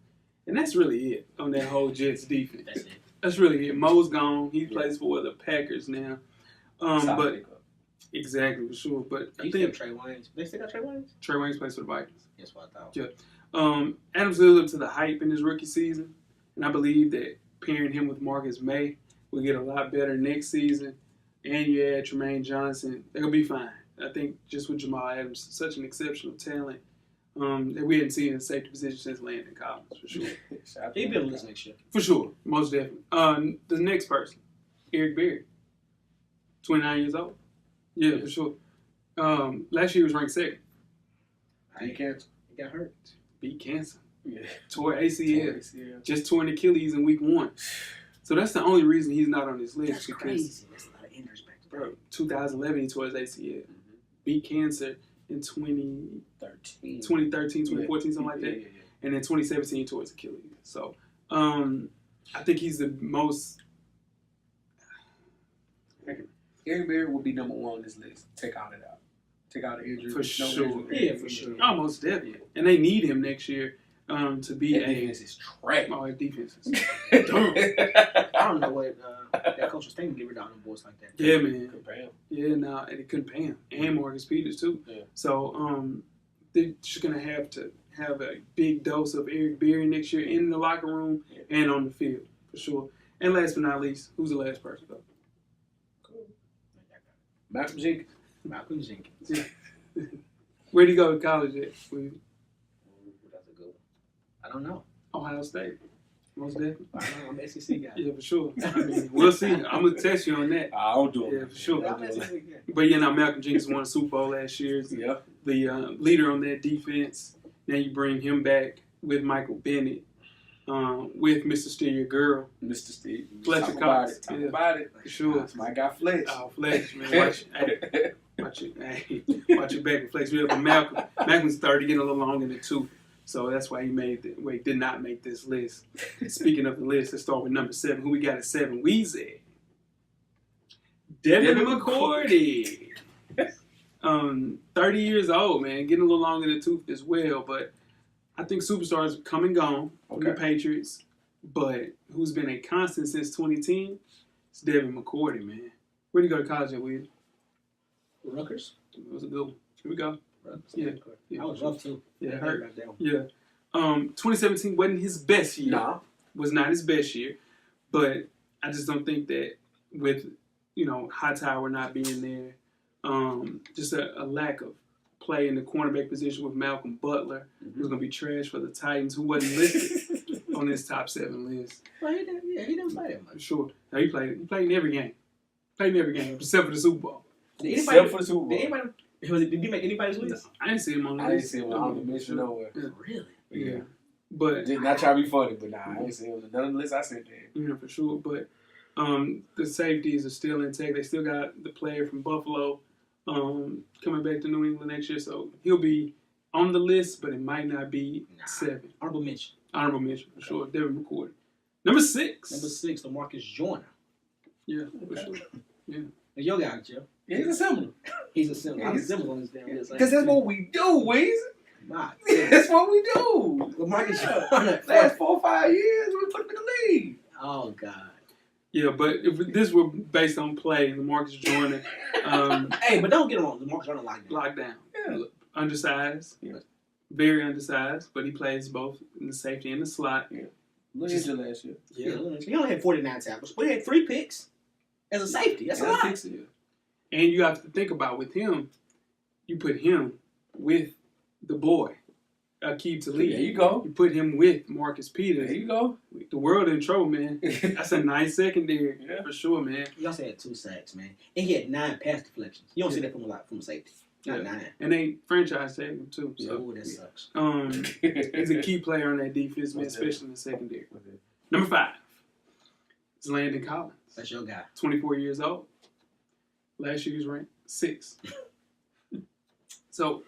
S2: And that's really it on that whole Jets defense.
S4: That's it.
S2: That's really it. Mo's gone. He plays for the Packers now. But exactly, for sure. But I think
S4: Trey Waynes. They still got Trey Waynes?
S2: Trey Waynes plays for the Vikings.
S4: That's what I thought.
S2: Yeah. Adams lived up to the hype in his rookie season. And I believe that pairing him with Marcus May will get a lot better next season. And you add Tremaine Johnson, they're going to be fine. I think just with Jamal Adams, such an exceptional talent that we hadn't seen in the safety position since Landon Collins, for sure.
S4: He'll be on this next year.
S2: For sure, most definitely. The next person, Eric Berry, 29 years old. Yeah, for sure. Last year he was ranked 2nd.
S3: Beat cancer.
S4: He got hurt.
S2: Beat cancer.
S3: Yeah.
S2: Tore ACL. Just tore an Achilles in week 1. So that's the only reason he's not on this list.
S4: That's crazy. That's a lot of injuries back to back.
S2: 2011 he tore his ACL. Mm-hmm. Beat cancer in 2013, 2014, something like that. Yeah. And in 2017 he tore his Achilles. So I think he's the most...
S3: Eric Berry will be number 1 on this list. Take all that out. Take out the injuries.
S2: For sure.
S3: Yeah,
S2: for sure. Almost definitely. And they need him next year to be
S3: that defense is trash.
S2: Oh, that defense is
S4: dumb. I don't know what that coach was thinking to get rid of them boys like that.
S2: Yeah, man.
S3: Couldn't pay him.
S2: Yeah, and it couldn't pay him. And Marcus Peters, too.
S3: Yeah.
S2: So they're just going to have a big dose of Eric Berry next year in the locker room and on the field, for sure. And last but not least, who's the last person, though?
S3: Cool. Malcolm Jenkins.
S4: Malcolm Jenkins.
S2: Yeah. Where'd he go to college at?
S4: That's a good one. I don't know.
S2: Ohio State. Most definitely.
S4: I don't know. I'm an SEC guy.
S2: Yeah, for sure. I mean, we'll see. I'm going to test you on that.
S3: I don't do it.
S2: Yeah, for sure.
S4: I'm an SEC guy.
S2: But, Malcolm Jenkins won a Super Bowl last year.
S3: Yeah.
S2: The leader on that defense. Now you bring him back with Michael Bennett, with Mr. Steal Your Girl.
S3: Mr. Steve.
S2: Fletcher
S3: Talk about
S2: Cox.
S3: it. Talk about it.
S2: For sure.
S3: That's my guy Fletch.
S2: Oh, Fletch, man. Watch your back with Flex. But Malcolm's 30, getting a little long in the tooth. So that's why he did not make this list. Speaking of the list, let's start with number 7. Who we got at 7? Weezy. Devin McCourty. 30 years old, man. Getting a little long in the tooth as well. But I think superstars come and gone from the Patriots. But who's been a constant since 2010? It's Devin McCourty, man. Where'd he go to college at, Weezy?
S4: Rutgers.
S2: It was a good one. Here we go. Yeah.
S4: I was rough too.
S2: Yeah, it hurt. Yeah. 2017 wasn't his best year.
S3: Nah.
S2: Was not his best year. But I just don't think that with, Hightower not being there, just a lack of play in the cornerback position with Malcolm Butler, who's going to be trash for the Titans, who wasn't listed on this top 7 list.
S4: Well, he didn't play that much.
S2: Sure. No, he played in every game. Played in every game, except for the Super Bowl.
S3: Except for the Super Bowl.
S4: Did he make anybody's list?
S2: I didn't see him on the list.
S3: I didn't see him on the mission nowhere.
S2: Yeah.
S4: Really?
S2: Yeah. But
S3: Did not try to be funny, but I didn't see him on none of the lists I sent there.
S2: Yeah, for sure. But the safeties are still intact. They still got the player from Buffalo coming back to New England next year. So he'll be on the list, but it might not be 7.
S4: Honorable mention.
S2: Honorable mention, for sure. Devin McCourty. Number 6.
S4: Number 6, LaMarcus Joyner.
S2: Yeah, for sure. Yeah.
S4: Your guy, Joe.
S3: Yeah, he's a symbol.
S4: He's a symbol. I'm a symbol on this damn list.
S3: Because that's what we do, Weezy.
S4: Nah,
S3: That's what we do.
S4: LaMarcus Joyner.
S3: Last 4 or 5 years, we put him in the league.
S4: Oh, God.
S2: Yeah, but if this were based on play, LaMarcus Joyner.
S4: Hey, but don't get it wrong. LaMarcus Joyner
S2: locked down.
S3: Yeah.
S2: Undersized.
S3: Yeah.
S2: Very undersized, but he plays both in the safety and the slot.
S3: Yeah. Look at you last year.
S4: Yeah. He only had 49 tackles, but he had 3 picks as a safety. That's a lot.
S2: And you have to think about with him, you put him with the boy, Aqib Talib.
S3: There you go.
S2: You put him with Marcus Peters.
S3: There you go.
S2: The world in trouble, man. That's a nice secondary, for sure, man.
S4: He also had 2 sacks, man. And he had 9 pass deflections. You don't see that from a safety. Not 9.
S2: And they franchise tagged him, too.
S4: So. Oh, that sucks.
S2: He's a key player on that defense, man, especially in the secondary. Number 5 is Landon Collins.
S4: That's your guy.
S2: 24 years old. Last year he was ranked 6th. So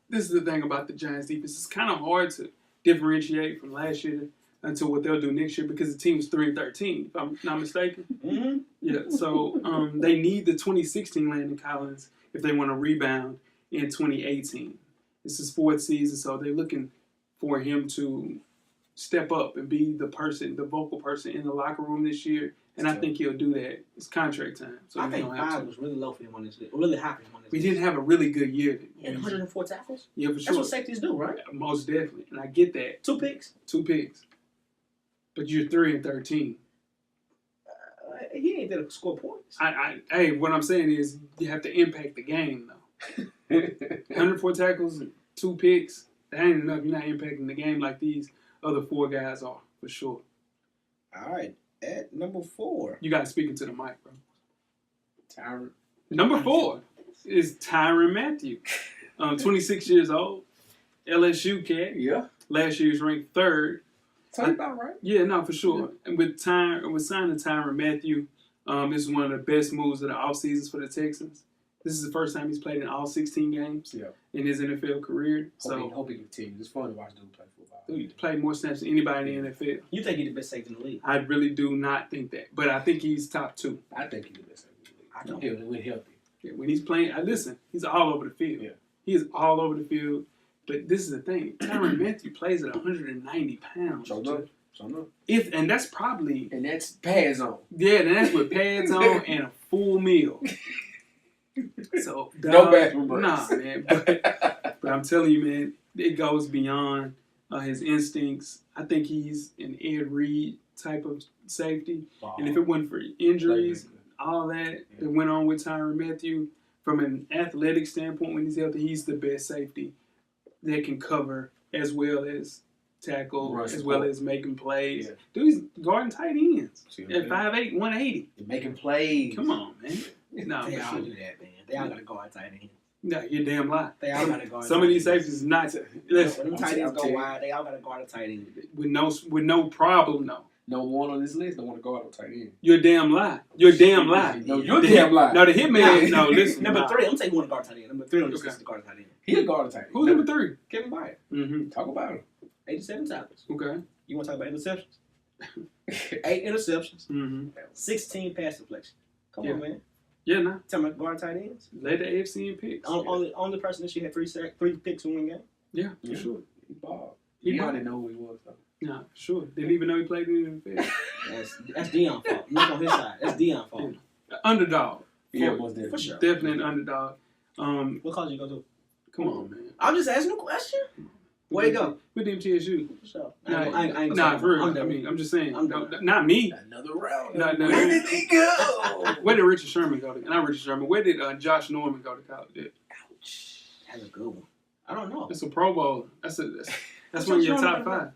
S2: this is the thing about the Giants defense. It's kind of hard to differentiate from last year until what they'll do next year because the team was 3-13, if I'm not mistaken.
S4: Mm-hmm.
S2: Yeah, so they need the 2016 Landon Collins if they want to rebound in 2018. This is 4th season, so they're looking for him to step up and be the vocal person in the locker room this year. And I think he'll do that. It's contract time. So
S4: I think 5 was really low for him on this list. Really high for him on this list.
S2: We didn't have a really good year.
S4: He had 104 tackles?
S2: Yeah, for sure.
S4: That's what safeties do, right?
S2: Most definitely. And I get that.
S4: 2 picks?
S2: 2 picks. But you're 3-13.
S4: He ain't there to score points.
S2: Hey, what I'm saying is you have to impact the game, though. 104 tackles and 2 picks. That ain't enough. You're not impacting the game like these other 4 guys are, for sure.
S4: All right. At number 4.
S2: You got to speak into the mic, bro.
S3: Tyron.
S2: Number 4 is Tyrann Mathieu. 26 years old. LSU cat.
S3: Yeah.
S2: Last year he was ranked 3rd.
S3: Sounds about right.
S2: Yeah, no, for sure. Yeah. And with signing Tyrann Mathieu, this is one of the best moves of the offseasons for the Texans. This is the first time he's played in all 16 games in his NFL career.
S3: Hope he continues. It's fun to watch dude play football.
S2: He played more snaps than anybody in the NFL.
S4: You think he's the best safety in the league?
S2: I really do not think that. But I think he's top 2.
S3: I think he's the best safety in the league.
S4: I don't.
S3: When healthy.
S2: Yeah, when he's playing, listen, he's all over the field.
S3: Yeah.
S2: He is all over the field. But this is the thing. Tyrann Mathieu plays at 190 pounds. And that's probably...
S3: And that's pads on.
S2: Yeah, and that's with pads on and a full meal. So,
S3: no bathroom breaks.
S2: Nah, man. But lot. But I'm telling you, man, it goes beyond his instincts. I think he's an Ed Reed type of safety.
S3: Wow.
S2: And if it wasn't for injuries, all that went on with Tyrann Mathieu, from an athletic standpoint, when he's healthy, he's the best safety that can cover as well as tackle, as well as making plays. Yeah. Dude, he's guarding tight ends at 5'8", 180.
S3: You're making plays.
S2: Come on, man. No,
S4: they all do that, man. They all got to guard tight ends.
S2: No, you're damn lie.
S4: They all got to guard.
S2: Some of these safeties is not.
S4: Listen, when tight ends go wide, they all got to guard a tight end
S2: with no problem.
S3: No one on this list don't want to guard on tight end.
S2: You're damn lie. You're damn lie.
S3: No, you're damn lie.
S2: No, the hitman. No, listen.
S4: Number 3, I'm taking one to guard tight end. Number 3 on this list is guard tight end.
S3: He'll guard a tight end.
S2: Who's number 3?
S4: Kevin Byard.
S2: Mm-hmm.
S3: Talk about him.
S4: 87 tackles.
S2: Okay.
S4: You want to talk about interceptions? 8 interceptions.
S2: Mm-hmm.
S4: 16 pass deflections. Come on, man.
S2: Yeah, nah.
S4: Tell me, guard tight ends.
S2: Led the AFC in picks.
S4: Only person that she had 3 picks in one game.
S2: Yeah, for sure.
S3: He balled.
S2: He
S3: didn't know who he was, though.
S2: Nah, for sure. Didn't even know he played in the NFL.
S4: That's Deion's fault. Look on his side. That's Deion's fault.
S2: Yeah. Underdog.
S3: Yeah,
S4: for sure.
S2: Definitely an underdog.
S4: What college you go to?
S2: Come on, man.
S4: I'm just asking a question. Where you go?
S2: With MTSU.
S4: For sure.
S2: Nah, for real. I mean, I'm just saying. Not me.
S3: Another round.
S2: No.
S3: Where did he go?
S2: Where did Richard Sherman go to? Not Richard Sherman. Where did Josh Norman go to college?
S4: Ouch. That's a good one. I don't know.
S2: It's a Pro Bowl. That's one of your top 5.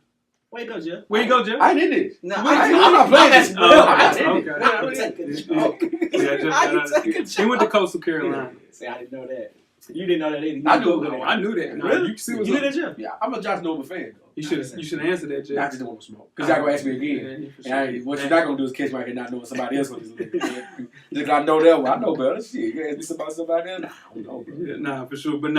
S4: Where you go, Jeff?
S2: Where you go, Jeff?
S3: I did it.
S4: No,
S3: I'm not playing this.
S4: I did it.
S2: He went to Coastal Carolina.
S4: See, I didn't know that. You didn't know that either.
S2: I knew that. No,
S4: really?
S2: You see what's
S4: you
S2: up.
S4: did that, Jeff?
S3: Yeah, I'm a Josh Norman fan, though.
S2: You should answer that, Jeff.
S3: I just don't want to smoke. Because y'all going to ask me again. And what you're not going to do is catch me here not knowing somebody else on this list. Just I know that one. I know better. Shit, you ask me about somebody else? Nah, I don't know, bro.
S2: Yeah, nah, for sure. But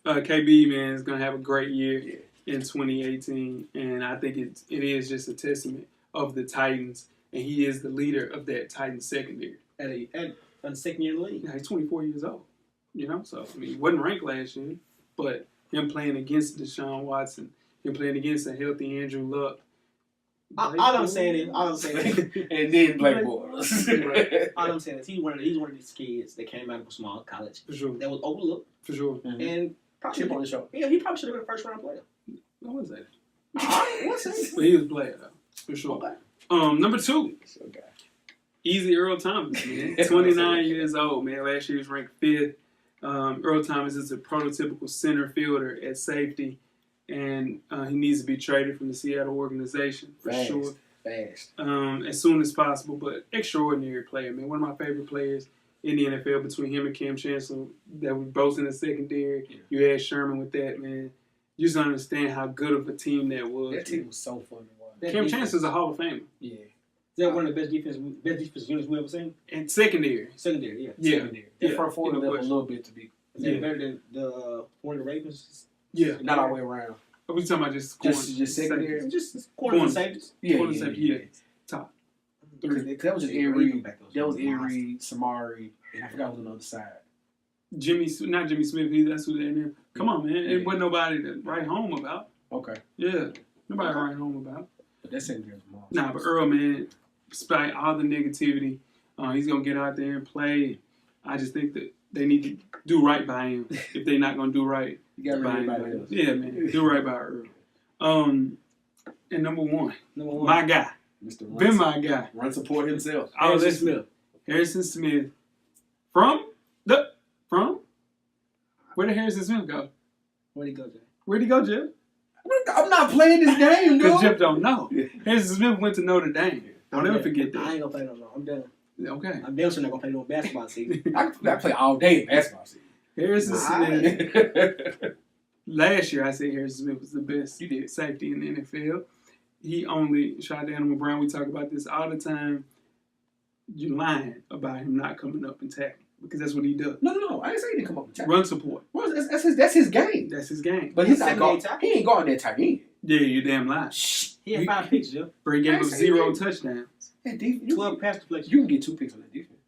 S2: KB, man, is going to have a great year in 2018. And I think it is just a testament of the Titans. And he is the leader of that Titans secondary.
S4: At a second year in the league.
S2: Yeah, he's 24 years old. So, I mean, he wasn't ranked last year, but him playing against Deshaun Watson, him playing against a healthy Andrew Luck.
S4: All I'm saying is,
S3: and then Blake Bortles.
S4: All I'm saying is he's one of these kids that came out of a small college.
S2: For sure.
S4: That was overlooked.
S2: For sure.
S4: Mm-hmm. And probably
S3: chip on the show.
S4: Yeah, he probably should have been a first round player.
S2: What was that?
S4: What's that?
S2: But he was a player, though. For sure.
S4: Okay.
S2: Number 2.
S3: Okay.
S2: Easy Earl Thomas, man. 29 years old, man. Last year he was ranked 5th. Earl Thomas is a prototypical center fielder at safety, and he needs to be traded from the Seattle organization for sure.
S3: Fast.
S2: As soon as possible, but extraordinary player, man. One of my favorite players in the NFL between him and Cam Chancellor that were both in the secondary. Yeah. You add Sherman with that, man. You just don't understand how good of a team that was.
S3: That team was so fun to watch.
S2: Cam Chancellor's a Hall of Famer.
S3: Yeah.
S4: Is that one of the best defense units we've ever seen?
S2: And secondary.
S4: Secondary, yeah.
S3: Secondary. The front four left a little bit to be.
S4: Is that better than the one of the Ravens?
S2: Yeah.
S3: Not all the way around.
S2: Are we talking about just
S3: secondary?
S4: Just corner and safeties?
S2: Yeah. Safety, top.
S3: That was just Ed Reed. That was Ed Reed, Samari, and I forgot who was on the other side.
S2: Not Jimmy Smith. That's who they're in. Come on, man. It wasn't nobody to write home about.
S3: Okay.
S2: Yeah. Nobody to write home about.
S3: But that secondary was more.
S2: Nah, but Earl, man, despite all the negativity, he's going to get out there and play. I just think that they need to do right by him if they're not going to do right
S3: by him.
S2: Yeah, man. Do right by Earl. And number one, my guy.
S3: Mr.
S2: Been my guy.
S3: Run support himself.
S2: Harrison Smith. Harrison Smith. From? Where did Harrison Smith go?
S4: Where'd he go, Jeff?
S2: Where'd he go, Jeff?
S3: I'm not playing this game, dude.
S2: Because Jeff don't know. Harrison Smith went to Notre Dame. Don't ever forget that.
S4: I ain't gonna play no more. I'm done.
S2: Okay.
S4: I'm damn sure not gonna play no basketball season.
S3: I play all day basketball season.
S2: Harrison Smith. Last year, I said Harrison Smith was the best safety in the NFL. He only shot to Animal Brown. We talk about this all the time. You're lying about him not coming up and tackling because that's what he does.
S3: No. I didn't say he didn't come up and tackle.
S2: Run support.
S3: Well, that's his game.
S2: That's his game.
S3: But he's not guard. He ain't guarding that tight end.
S2: Yeah, you damn lie.
S4: He had 5 picks, Jeff.
S2: But he gave up 0 touchdowns.
S3: That defense,
S4: 12 pass deflections.
S3: You can get 2 picks on that defense.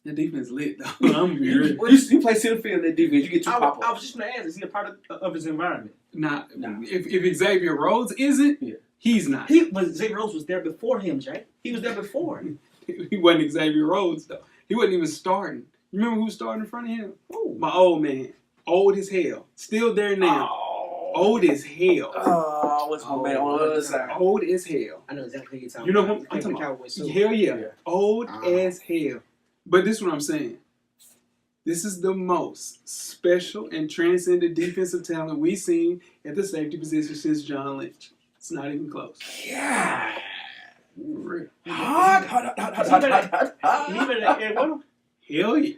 S2: That defense lit, though. I'm weird.
S3: You play center field in that defense, you get 2 pop-ups.
S4: I was just going to ask, is he a part of his environment?
S2: Nah. If Xavier Rhodes isn't, he's not.
S4: Xavier Rhodes was there before him, Jay. He was there before.
S2: He wasn't Xavier Rhodes, though. He wasn't even starting. You remember who was starting in front of him?
S4: Ooh.
S2: My old man. Old as hell. Still there now. Old as hell.
S3: Oh, what's my man on the other side?
S2: Old as hell.
S4: I know exactly who you're talking
S2: You know
S4: about.
S2: who I'm talking about?
S4: Too.
S2: Hell yeah. Old as hell. But this is what I'm saying. This is the most special and transcendent defensive talent we've seen at the safety position since John Lynch. It's not even close.
S3: Yeah.
S4: Hot.
S2: Hell yeah.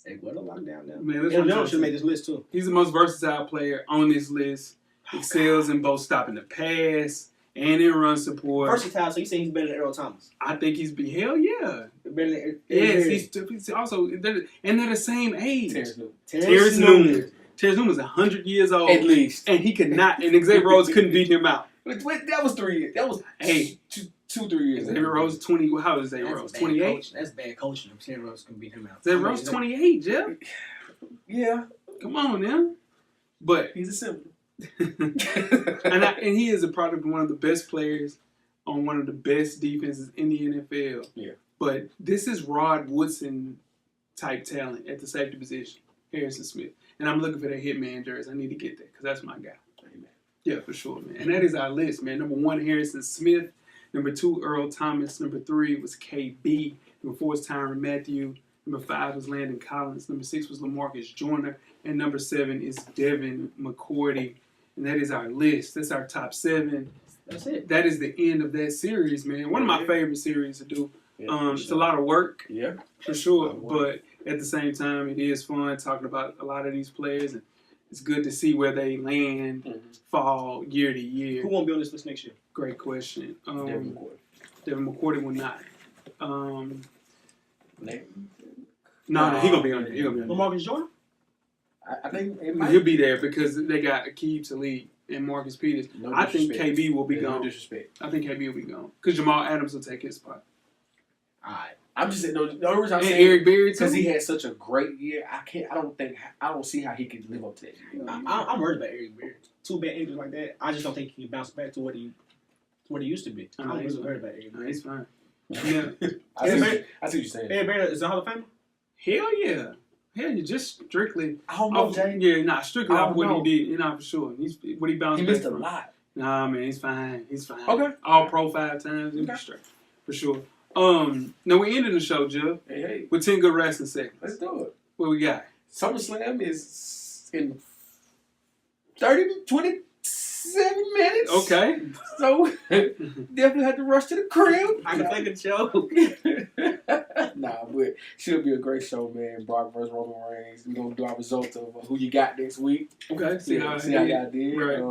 S4: Hey, what a lockdown now.
S2: Man,
S4: Aaron Jones should have made this list too.
S2: He's the most versatile player on this list. Excels in both stopping the pass and in run support.
S4: Versatile, so you say he's better than Earl Thomas?
S2: I think he's hell yeah.
S4: Better than
S2: Yes, he's also and they're the same age.
S3: Terrence
S2: Newman. Terrence Newman's 100 years old
S3: at least,
S2: and he could not. And Xavier Rhodes couldn't beat him out.
S3: That was 3 years. That was 2-3 years.
S2: Xavier Rhodes 20. How old is Xavier Rhodes? 28.
S4: That's bad coaching. Xavier Rhodes can beat him out.
S2: Xavier Rhodes 28, Jeff.
S3: Yeah,
S2: come on now. But
S3: he's a simple.
S2: and he is a product of one of the best players on one of the best defenses in the NFL.
S3: Yeah.
S2: But this is Rod Woodson type talent at the safety position, Harrison Smith. And I'm looking for that hitman jersey. I need to get that because that's my guy.
S3: Amen.
S2: Yeah, for sure, man. And that is our list, man. Number 1, Harrison Smith. Number 2, Earl Thomas. Number 3 was KB. Number 4 was Tyrann Mathieu. Number 5 was Landon Collins. Number 6 was LaMarcus Joyner. And number 7 is Devin McCourty. And that is our list. That's our top 7.
S4: That's it.
S2: That is the end of that series, man. One of my favorite series to do.
S3: Yeah,
S2: it's a lot of work,
S3: yeah,
S2: for sure. But at the same time, it is fun talking about a lot of these players. And it's good to see where they land, fall year to year.
S4: Who won't be on this list next year?
S2: Great question.
S3: Devin McCourty.
S2: Devin McCourty will not.
S3: No,
S2: he gonna be on there. He gonna be on there.
S4: LaMarcus Joyner?
S3: I think
S2: He'll be there because they got Aqib Talib and Marcus Peters. I think KB will be gone.
S3: No disrespect.
S2: I think KB will be gone because Jamal Adams will take his spot.
S3: All right. I'm just saying. The only reason I'm
S2: and
S3: saying
S2: Eric Berry
S3: because he had such a great year. I don't see how he could live up to that.
S4: I'm worried about Eric Berry. 2 bad injuries like that. I just don't think he can bounce back to what he used to be. I'm really worried about Eric Berry.
S2: He's fine. Yeah.
S3: I see what you're saying.
S4: Eric Berry is a Hall of Famer?
S2: Hell yeah. Hell, you just strictly.
S3: I don't know, Jay.
S2: Yeah, strictly off what he did. You know, for sure. What he bounced back from. He
S3: missed a lot.
S2: Nah, man, he's fine. He's fine.
S3: Okay.
S2: All pro 5 times. He'll be straight. For sure. Now we're ending the show, Jeff.
S3: Hey.
S2: With 10 good wrestling seconds.
S3: Let's do it.
S2: What we got?
S3: SummerSlam is in 27 minutes.
S2: Okay.
S3: So definitely have to rush to the crib.
S4: I can think of joke.
S3: Nah, but should be a great show, man. Brock versus Roman Reigns. We're gonna do our results of who you got next week.
S2: Okay. See how
S3: y'all did.
S2: Right.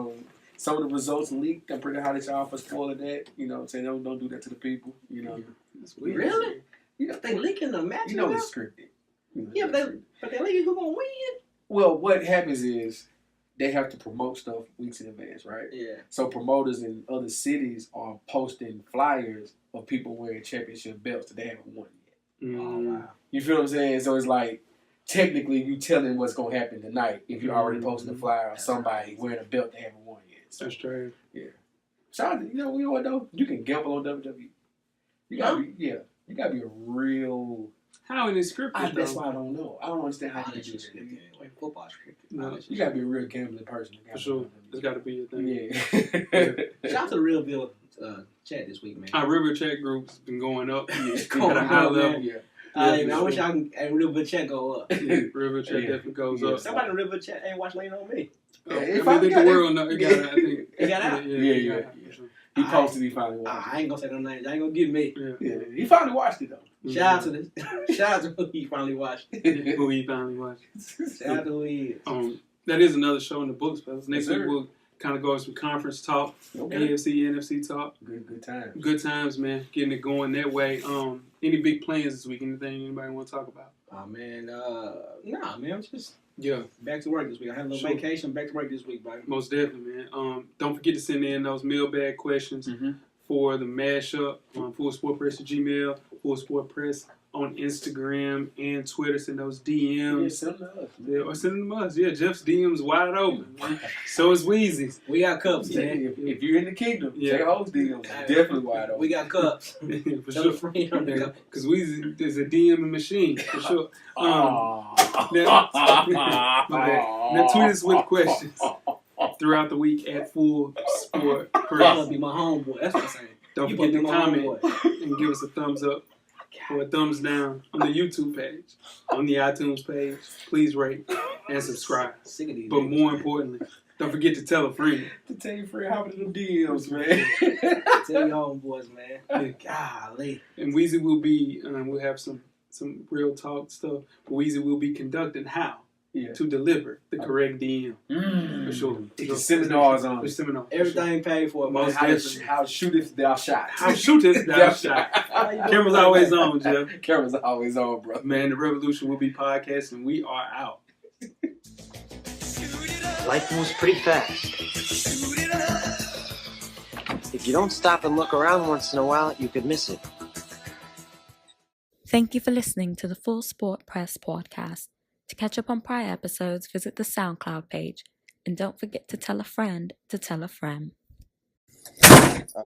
S3: Some of the results leaked. I'm pretty hot at y'all for spoiling that. You know what I'm saying? Don't do that to the people. You know.
S2: That's weird.
S4: Really?
S3: You know,
S4: They leaking the match.
S3: you know it's scripted.
S4: Yeah, but they leaking who gonna win?
S3: Well, what happens is they have to promote stuff weeks in advance, right?
S4: Yeah.
S3: So promoters in other cities are posting flyers of people wearing championship belts that they haven't won yet.
S4: Oh wow.
S3: You feel what I'm saying? So it's like technically you telling what's gonna happen tonight if you're already posting a flyer of somebody wearing a belt they haven't won yet. So,
S2: that's true.
S3: Yeah. Shout out to, you know what though? You can gamble on WWE. You gotta be a real.
S2: How in the scripted?
S3: That's why I don't know. I don't understand how you can do that.
S4: Like football scripted.
S2: No.
S3: You gotta be a real gambling person.
S2: For sure. It's got to be a thing.
S3: Yeah.
S4: Shout out to the Real Deal chat this week, man.
S2: Our River chat group's been going up.
S4: It's
S2: We got a high
S4: going up,
S2: level.
S3: Yeah.
S4: Man, I wish I can have River chat go up.
S2: River chat definitely goes up.
S4: Somebody in River chat ain't watch Lane on Me.
S3: Yeah,
S2: I think the world know. It got out, I think.
S4: It got out?
S3: Yeah.
S2: For sure.
S3: He posted. He finally watched.
S4: I ain't gonna say no names. I ain't gonna give me.
S3: Yeah. He finally watched it though.
S4: Shout out to this. Shout out to who he finally watched.
S2: Who he finally watched.
S4: Shout out to who he is.
S2: That is another show in the books, fellas. Next
S3: Yes,
S2: week
S3: sir.
S2: we'll kind of go over some conference talk,
S3: Okay.
S2: AFC, NFC talk.
S3: Good time.
S2: Good times, man. Getting it going that way. Any big plans this week? Anything anybody want to talk about?
S4: Oh man, nah, man. I'm just
S2: Yeah,
S4: back to work this week. I had a little vacation. Back to work this week, buddy.
S2: most definitely, man. Don't forget to send in those mailbag questions for the mashup on Full Sport Press at Gmail, Full Sport Press on Instagram and Twitter. Send those DMs.
S3: Yeah, send them to us.
S2: Yeah, or send them to us. Yeah, Jeff's DM's wide open. Man. So is Wheezy's.
S4: We got cups, man.
S3: If you're in the kingdom,
S2: Yeah.
S3: J-Ho's DMs definitely wide open.
S4: We got cups.
S2: For
S4: Tell
S2: sure.
S4: a friend.
S2: Because Wheezy is a DM machine, for sure. Now tweet us with questions throughout the week at Full Sport
S4: That'll
S2: Press.
S4: be my homeboy. That's what I'm saying.
S2: Don't
S4: You
S2: forget to
S4: gonna be my
S2: comment
S4: homeboy.
S2: and give us a thumbs up or a thumbs down on the YouTube page, on the iTunes page. Please rate and subscribe.
S4: Sick of these
S2: But
S4: niggas,
S2: more
S4: man.
S2: importantly, don't forget to tell a friend.
S3: To tell your friend how many of them DMs, man.
S4: Tell your homeboys, man. Golly.
S2: And Weezy will be, we'll have some real talk stuff. But Weezy will be conducting how to deliver the correct DM. For sure.
S3: The seminars on
S2: The
S3: it.
S2: seminar.
S4: Everything paid for, man.
S2: Most
S3: How
S2: definitely.
S3: how shoot if thou shot.
S2: How shoot it down shot. Camera's always on, Jeff.
S3: Camera's always on, bro.
S2: Man, the revolution will be podcasting. We are out.
S6: Life moves pretty fast. If you don't stop and look around once in a while, you could miss it.
S1: Thank you for listening to the Full Sport Press podcast. To catch up on prior episodes, visit the SoundCloud page. And don't forget to tell a friend to tell a friend.